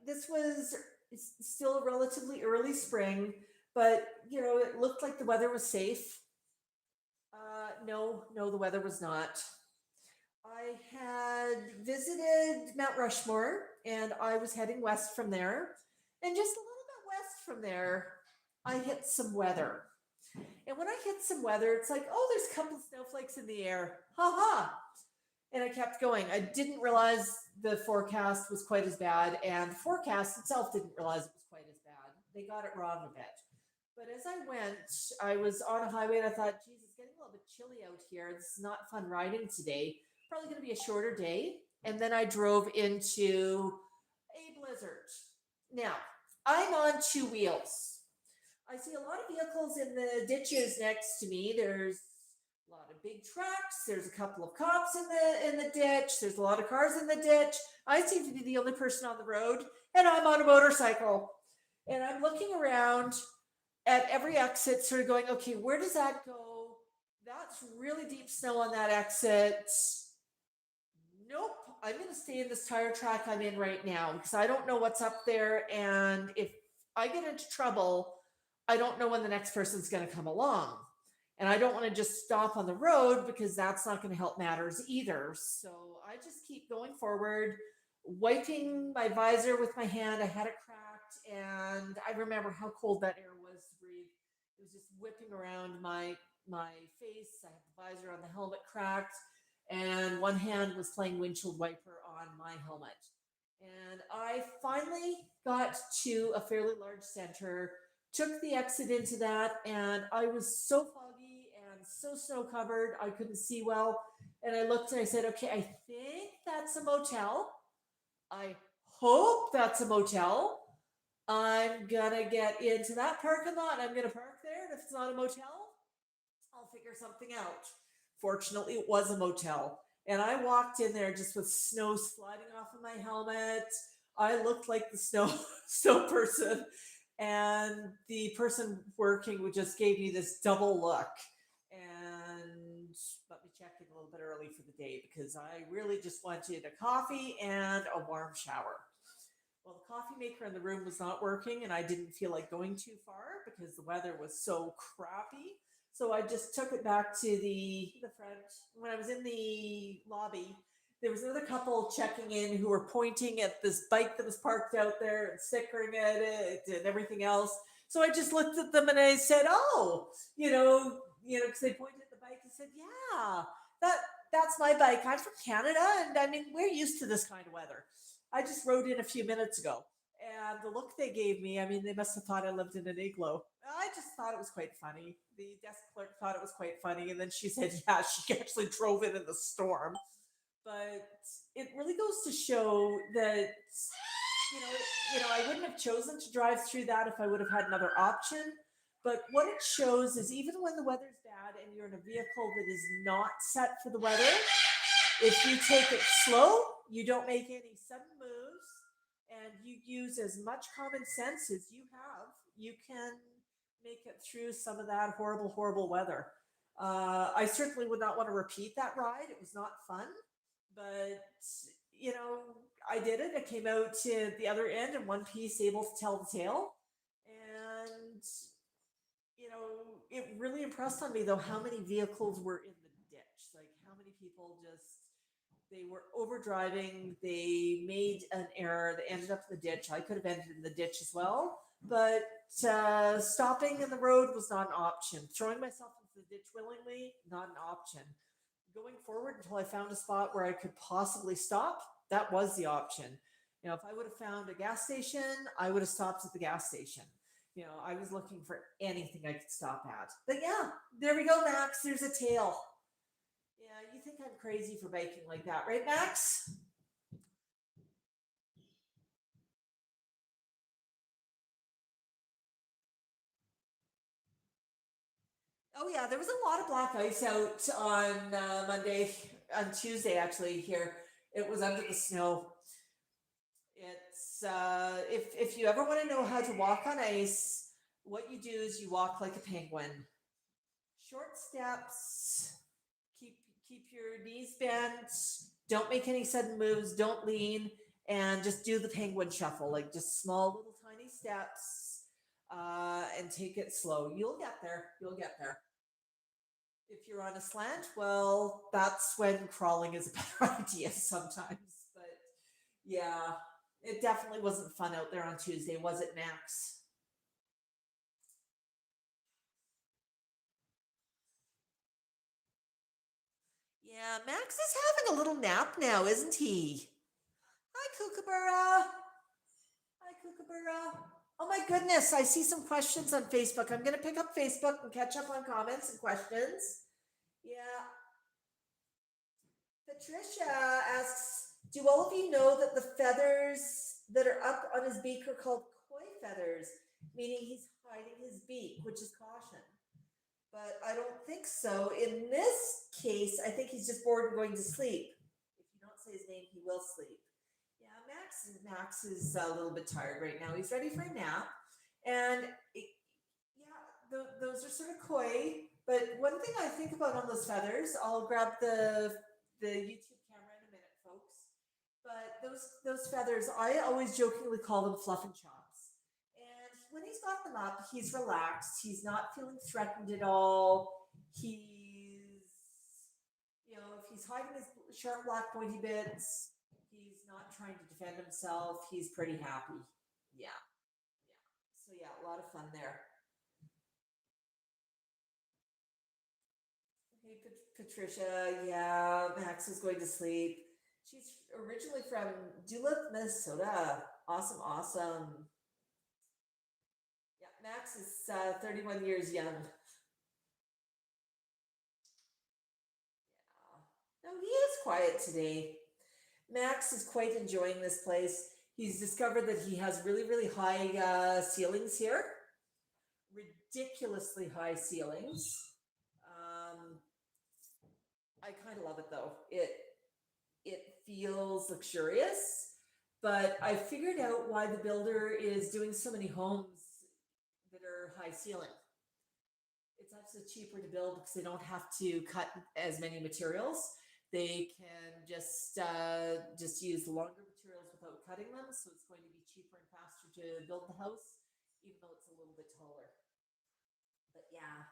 this was still relatively early spring, but you know, it looked like the weather was safe. No, the weather was not. I had visited Mount Rushmore and I was heading west from there. And just a little bit west from there, I hit some weather. And when I hit some weather, it's like, oh, there's a couple of snowflakes in the air. Ha ha. And I kept going. I didn't realize the forecast was quite as bad, and the forecast itself didn't realize it was quite as bad. They got it wrong a bit. But as I went, I was on a highway and I thought, geez, it's getting a little bit chilly out here. This is not fun riding today. Probably going to be a shorter day. And then I drove into a blizzard. Now, I'm on 2 wheels. I see a lot of vehicles in the ditches next to me. There's a lot of big trucks. There's a couple of cops in the ditch. There's a lot of cars in the ditch. I seem to be the only person on the road, and I'm on a motorcycle. And I'm looking around at every exit, sort of going, okay, where does that go? That's really deep snow on that exit. Nope, I'm going to stay in this tire track I'm in right now because I don't know what's up there. And if I get into trouble, I don't know when the next person's going to come along. And I don't want to just stop on the road because that's not going to help matters either. So I just keep going forward, wiping my visor with my hand. I had it cracked, and I remember how cold that air was to breathe. It was just whipping around my face. I had the visor on the helmet cracked, and one hand was playing windshield wiper on my helmet. And I finally got to a fairly large center, took the exit into that, and I was so foggy and so snow covered, I couldn't see well. And I looked and I said, okay, I think that's a motel. I hope that's a motel. I'm gonna get into that parking lot. I'm gonna park there. And if it's not a motel, I'll figure something out. Fortunately, it was a motel. And I walked in there just with snow sliding off of my helmet. I looked like the snow person. And the person working just gave me this double look and let me check in a little bit early for the day because I really just wanted a coffee and a warm shower. Well, the coffee maker in the room was not working, and I didn't feel like going too far because the weather was so crappy. So I just took it back to the front. When I was in the lobby, there was another couple checking in who were pointing at this bike that was parked out there and stickering at it and everything else. So I just looked at them and I said, "Oh, because they pointed at the bike and said, yeah, that's my bike. I'm from Canada, and I mean we're used to this kind of weather. I just rode in a few minutes ago." And the look they gave me, I mean, they must have thought I lived in an igloo. I just thought it was quite funny. The desk clerk thought it was quite funny. And then she said, yeah, she actually drove in the storm. But it really goes to show that, I wouldn't have chosen to drive through that if I would have had another option. But what it shows is even when the weather's bad and you're in a vehicle that is not set for the weather, if you take it slow, you don't make any sudden moves, and you use as much common sense as you have, you can make it through some of that horrible, horrible weather. I certainly would not want to repeat that ride. It was not fun, but I did it. I came out to the other end in one piece, able to tell the tale. And, it really impressed on me, though, how many vehicles were in the ditch. Like, how many people they were over driving. They made an error. They ended up in the ditch. I could have ended in the ditch as well, but stopping in the road was not an option. Throwing myself into the ditch willingly, not an option. Going forward until I found a spot where I could possibly stop, that was the option. If I would have found a gas station, I would have stopped at the gas station. I was looking for anything I could stop at. But yeah, there we go, Max. There's a tail. Yeah, you think I'm crazy for biking like that, right, Max? Oh yeah, there was a lot of black ice out on on Tuesday actually here. It was under the snow. It's if you ever want to know how to walk on ice, what you do is you walk like a penguin. Short steps. Keep keep your knees bent. Don't make any sudden moves. Don't lean, and just do the penguin shuffle, like just small little tiny steps, and take it slow. You'll get there. You'll get there. If you're on a slant, well, that's when crawling is a better idea sometimes. But yeah, it definitely wasn't fun out there on Tuesday, was it, Max? Yeah, Max is having a little nap now, isn't he? Hi, Kookaburra. Hi, Kookaburra. Oh my goodness, I see some questions on Facebook. I'm going to pick up Facebook and catch up on comments and questions. Yeah, Patricia asks, do all of you know that the feathers that are up on his beak are called koi feathers, meaning he's hiding his beak, which is caution? but I don't think so. In this case, I think he's just bored and going to sleep. If you don't say his name, he will sleep. Yeah, Max is a little bit tired right now. He's ready for a nap, and yeah, those are sort of coy. But one thing I think about on those feathers, I'll grab the YouTube camera in a minute, folks. But those feathers, I always jokingly call them fluff and chops. And when he's got them up, he's relaxed. He's not feeling threatened at all. He's, if he's hiding his sharp black pointy bits, he's not trying to defend himself. He's pretty happy. Yeah, yeah. So yeah, a lot of fun there. Hey, Patricia. Yeah, Max is going to sleep. She's originally from Duluth, Minnesota. Awesome, awesome. Yeah, Max is 31 years young. Yeah. No, he is quiet today. Max is quite enjoying this place. He's discovered that he has really, really high ceilings here, ridiculously high ceilings. Um, I kind of love it though. It feels luxurious, but I figured out why the builder is doing so many homes that are high ceiling. It's actually cheaper to build because they don't have to cut as many materials. They can just use longer materials without cutting them, so it's going to be cheaper and faster to build the house, even though it's a little bit taller. But yeah,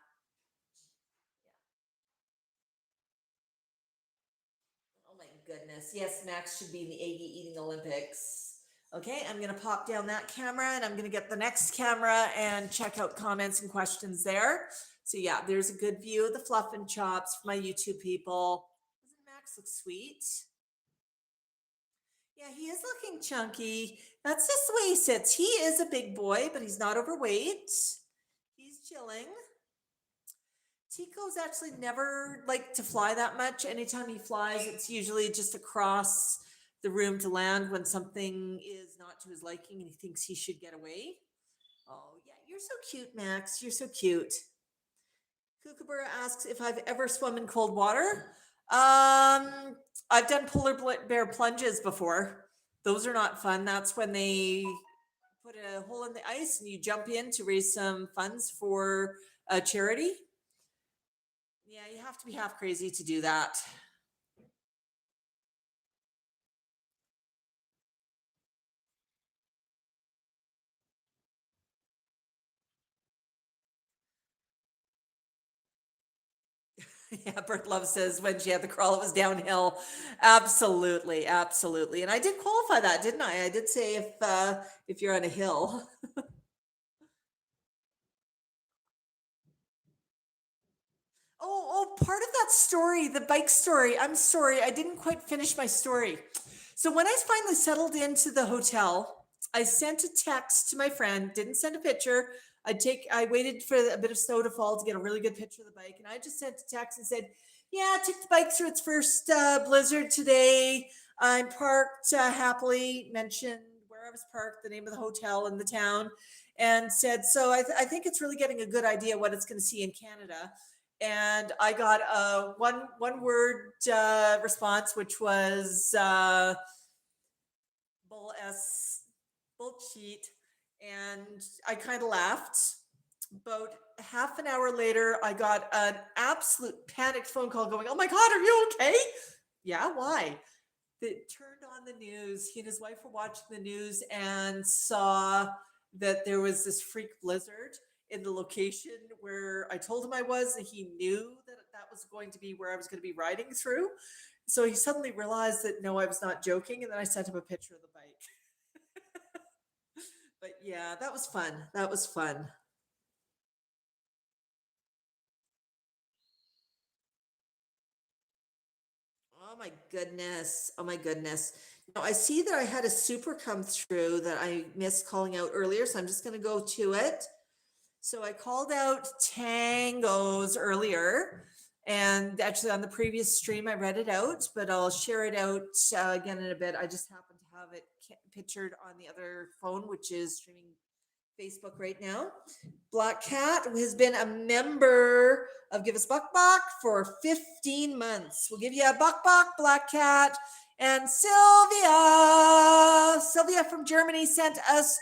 oh my goodness. Yes, Max should be in the Aggie Eating Olympics. Okay, I'm going to pop down that camera and I'm going to get the next camera and check out comments and questions there. So, yeah, there's a good view of the fluff and chops for my YouTube people. Doesn't Max look sweet? Yeah, he is looking chunky. That's just the way he sits. He is a big boy, but he's not overweight. He's chilling. Tico's actually never liked to fly that much. Anytime he flies, it's usually just across the room to land when something is not to his liking and he thinks he should get away. Oh, yeah, you're so cute, Max. You're so cute. Kookaburra asks if I've ever swum in cold water. I've done polar bear plunges before. Those are not fun. That's when they put a hole in the ice and you jump in to raise some funds for a charity. Yeah, you have to be half crazy to do that. Yeah, Bert Love says when she had the crawl, it was downhill. Absolutely, absolutely. And I did qualify that, didn't I? I did say if you're on a hill. Part of that story, the bike story. I'm sorry, I didn't quite finish my story. So when I finally settled into the hotel, I sent a text to my friend, didn't send a picture. I waited for a bit of snow to fall to get a really good picture of the bike. And I just sent a text and said, yeah, I took the bike through its first blizzard today. I'm parked happily, mentioned where I was parked, the name of the hotel in the town, and said, so I think it's really getting a good idea what it's going to see in Canada. And I got a one word response, which was bull s bullshit, and I kind of laughed. About half an hour later, I got an absolute panicked phone call going, "Oh my God, are you okay?" Yeah, why? That turned on the news. He and his wife were watching the news and saw that there was this freak blizzard in the location where I told him I was, and he knew that that was going to be where I was going to be riding through. So he suddenly realized that no, I was not joking, and then I sent him a picture of the bike. But yeah, that was fun. That was fun. Oh my goodness. Oh my goodness. Now I see that I had a super come through that I missed calling out earlier, so I'm just going to go to it. So I called out tangos earlier, and actually on the previous stream I read it out, but I'll share it out again in a bit. I just happen to have it pictured on the other phone, which is streaming Facebook right now. Black Cat has been a member of Give Us Bok Bok for 15 months. We'll give you a Bok Bok, Black Cat. And Sylvia from Germany sent us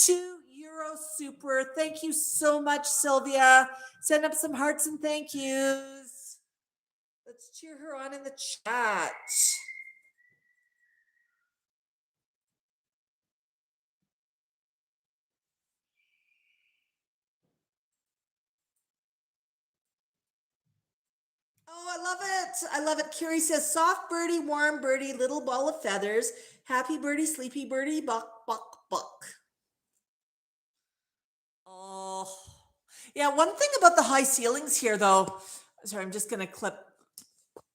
€2 super. Thank you so much, Sylvia. Send up some hearts and thank yous. Let's cheer her on in the chat. Oh, I love it. I love it. Carrie says, soft birdie, warm birdie, little ball of feathers. Happy birdie, sleepy birdie, buck, buck, buck. Oh, yeah. One thing about the high ceilings here, though. Sorry, I'm just going to clip.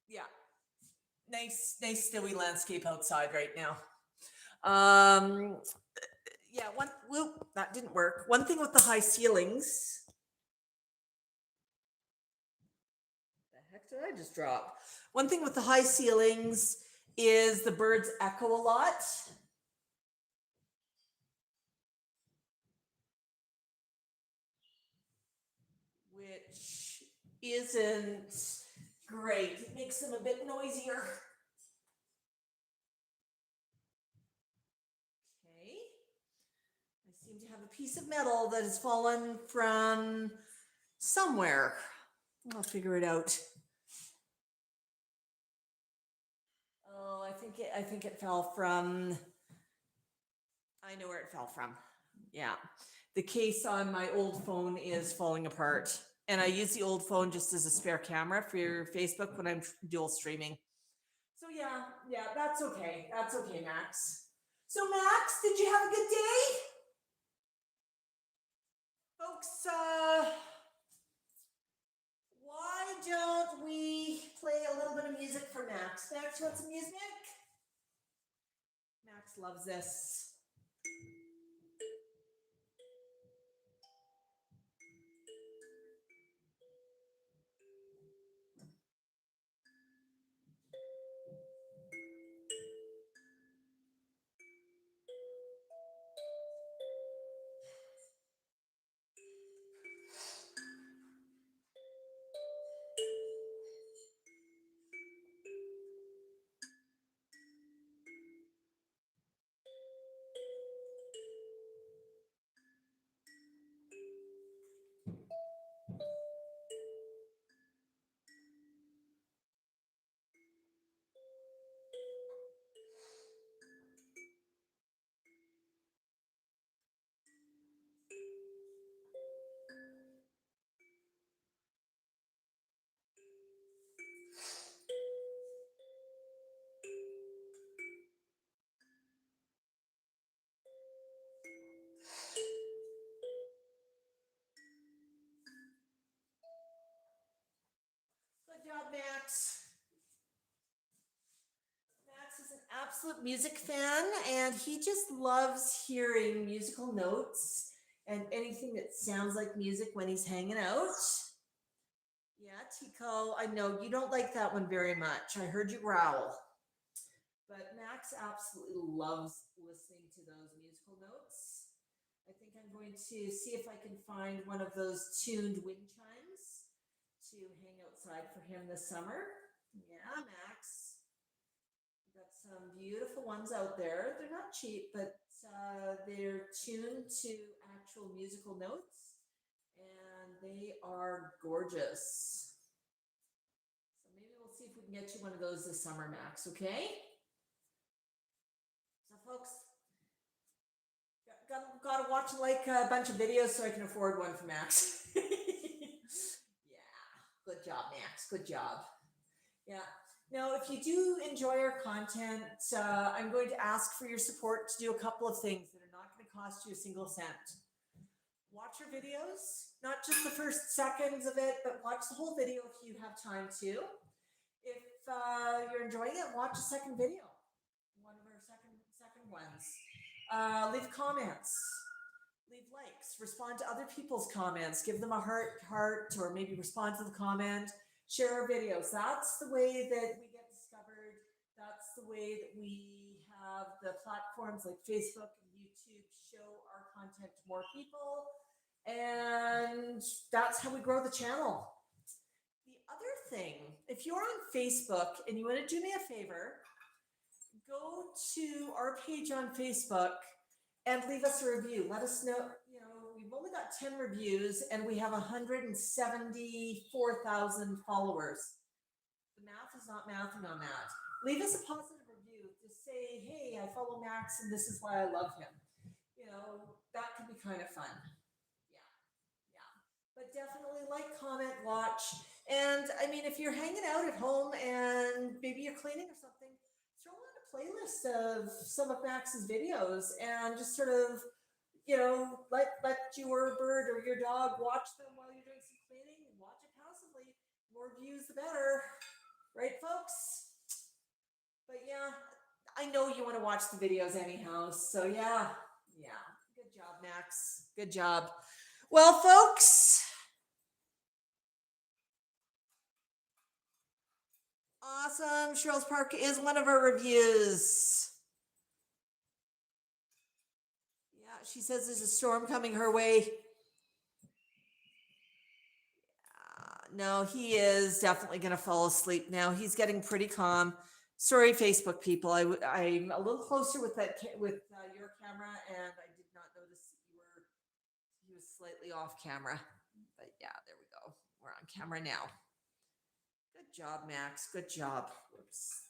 Yeah. Nice, snowy landscape outside right now. Yeah, whoop, that didn't work. One thing with the high ceilings. The heck did I just drop? One thing with the high ceilings is the birds echo a lot. Which isn't great. It makes them a bit noisier. Okay. I seem to have a piece of metal that has fallen from somewhere. I'll figure it out. Oh, I think it fell from, I know where it fell from. Yeah. The case on my old phone is falling apart. And I use the old phone just as a spare camera for your Facebook when I'm dual streaming. So yeah, that's okay. That's okay, Max. So Max, did you have a good day? Folks, why don't we play a little bit of music for Max? Max, you want some music? Max loves this. Good job, Max. Max is an absolute music fan, and he just loves hearing musical notes and anything that sounds like music when he's hanging out. Yeah, Tico, I know you don't like that one very much. I heard you growl. But Max absolutely loves listening to those musical notes. I think I'm going to see if I can find one of those tuned wind chimes to hang outside for him this summer. Yeah, Max. We've got some beautiful ones out there. They're not cheap, but they're tuned to actual musical notes, and they are gorgeous. So maybe we'll see if we can get you one of those this summer, Max, okay? So folks, got to watch like a bunch of videos so I can afford one for Max. Yeah, good job, Max. Good job. Yeah. Now, if you do enjoy our content, I'm going to ask for your support to do a couple of things that are not going to cost you a single cent. Watch our videos, not just the first seconds of it, but watch the whole video if you have time to. If you're enjoying it, watch a second video, one of our second ones. Leave comments, leave likes, respond to other people's comments, give them a heart, or maybe respond to the comment, share our videos. That's the way that we get discovered. That's the way that we have the platforms like Facebook and YouTube, show our content to more people, and that's how we grow the channel. The other thing, if you're on Facebook and you want to do me a favor, go to our page on Facebook and leave us a review. Let us know, we've only got 10 reviews and we have 174,000 followers. The math is not mathing on that. Leave us a positive review. Just say, hey, I follow Max and this is why I love him. That could be kind of fun. Yeah. But definitely like, comment, watch. And I mean, if you're hanging out at home and maybe you're cleaning or something, throw on a playlist of some of Max's videos and just sort of, let your bird or your dog watch them while you're doing some cleaning. Watch it passively. More views, the better. Right, folks? But yeah, I know you want to watch the videos anyhow. So yeah. Good job, Max. Good job. Well, folks. Awesome. Cheryl's Park is one of our reviews. Yeah, she says there's a storm coming her way. No, he is definitely going to fall asleep now. He's getting pretty calm. Sorry, Facebook people. I'm a little closer with your camera, and I did not notice that he was slightly off camera. But yeah, there we go. We're on camera now. Good job, Max. Good job. Whoops.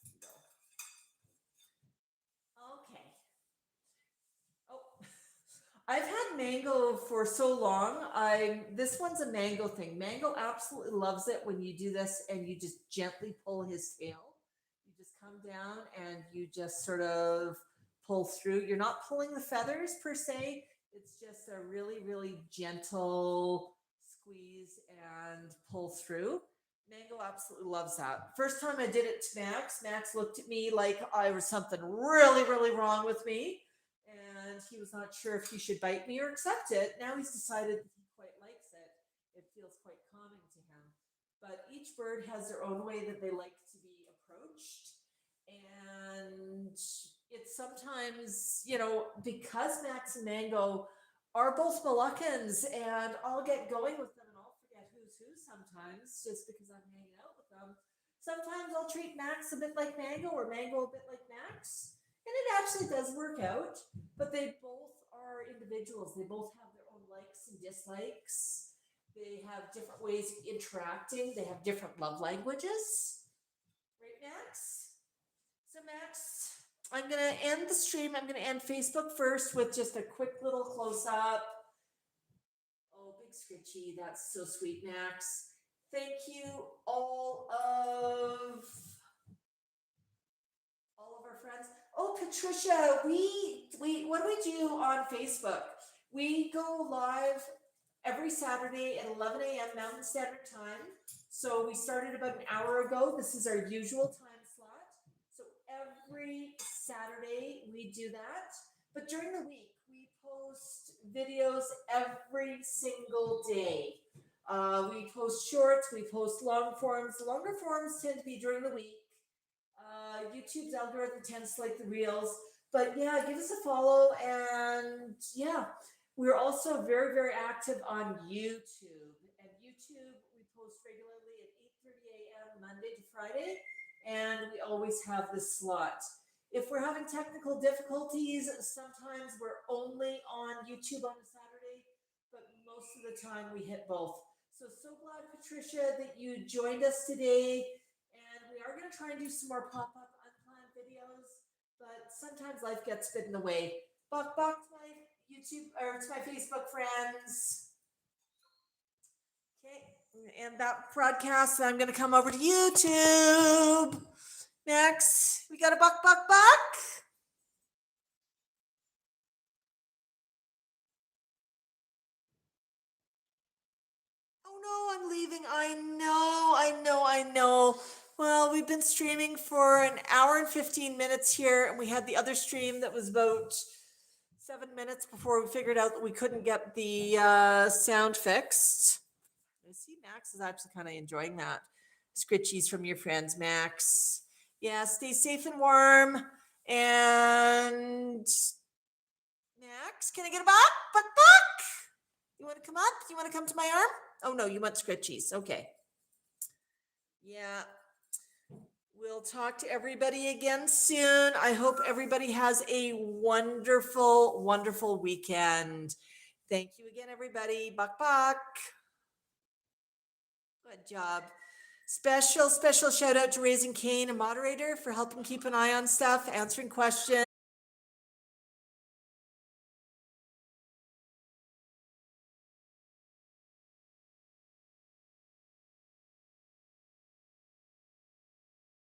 Okay. Oh, I've had mango for so long. This one's a mango thing. Mango absolutely loves it when you do this and you just gently pull his tail. You just come down and you just sort of pull through. You're not pulling the feathers per se. It's just a really, really gentle squeeze and pull through. Mango absolutely loves that. First time I did it to Max looked at me like I was something really, really wrong with me. And he was not sure if he should bite me or accept it. Now he's decided that he quite likes it. It feels quite calming to him. But each bird has their own way that they like to be approached. And it's sometimes, because Max and Mango are both Moluccans, and I'll get going with them and I'll forget who's who sometimes just because I'm hanging out with them. Sometimes I'll treat Max a bit like Mango or Mango a bit like Max. And it actually does work out, but they both are individuals. They both have their own likes and dislikes. They have different ways of interacting. They have different love languages. Right, Max? So, Max, I'm going to end the stream. I'm going to end Facebook first with just a quick little close-up. Oh, big scritchy. That's so sweet, Max. Thank you, all of our friends. Oh, Patricia, we what do we do on Facebook? We go live every Saturday at 11 a.m. Mountain Standard Time. So we started about an hour ago. This is our usual time slot. So every Saturday we do that. But during the week, we post videos every single day. We post shorts, we post long forms. The longer forms tend to be during the week. YouTube's algorithm tends to like the reels, but yeah, give us a follow. And yeah, we're also very, very active on YouTube. And YouTube, we post regularly at 8:30 a.m. Monday to Friday, and we always have this slot. If we're having technical difficulties, sometimes we're only on YouTube on a Saturday, but most of the time we hit both. So glad, Patricia, that you joined us today. We are going to try and do some more pop-up unplanned videos, but sometimes life gets in the way. Bok Bok to my YouTube, or to my Facebook friends. Okay, and that broadcast, I'm going to come over to YouTube. Next, we got a Bok Bok Bok. Oh no, I'm leaving. I know. Well, we've been streaming for an hour and 15 minutes here, and we had the other stream that was about 7 minutes before we figured out that we couldn't get the sound fixed. I see Max is actually kind of enjoying that. Scritchies from your friends, Max. Yeah, stay safe and warm. And Max, can I get a Bok Bok Bok? You want to come up? You want to come to my arm? Oh no, you want scritchies. Okay. Yeah. We'll talk to everybody again soon. I hope everybody has a wonderful, wonderful weekend. Thank you again, everybody. Bok Bok. Good job. Special shout out to Raising Cane, a moderator, for helping keep an eye on stuff, answering questions.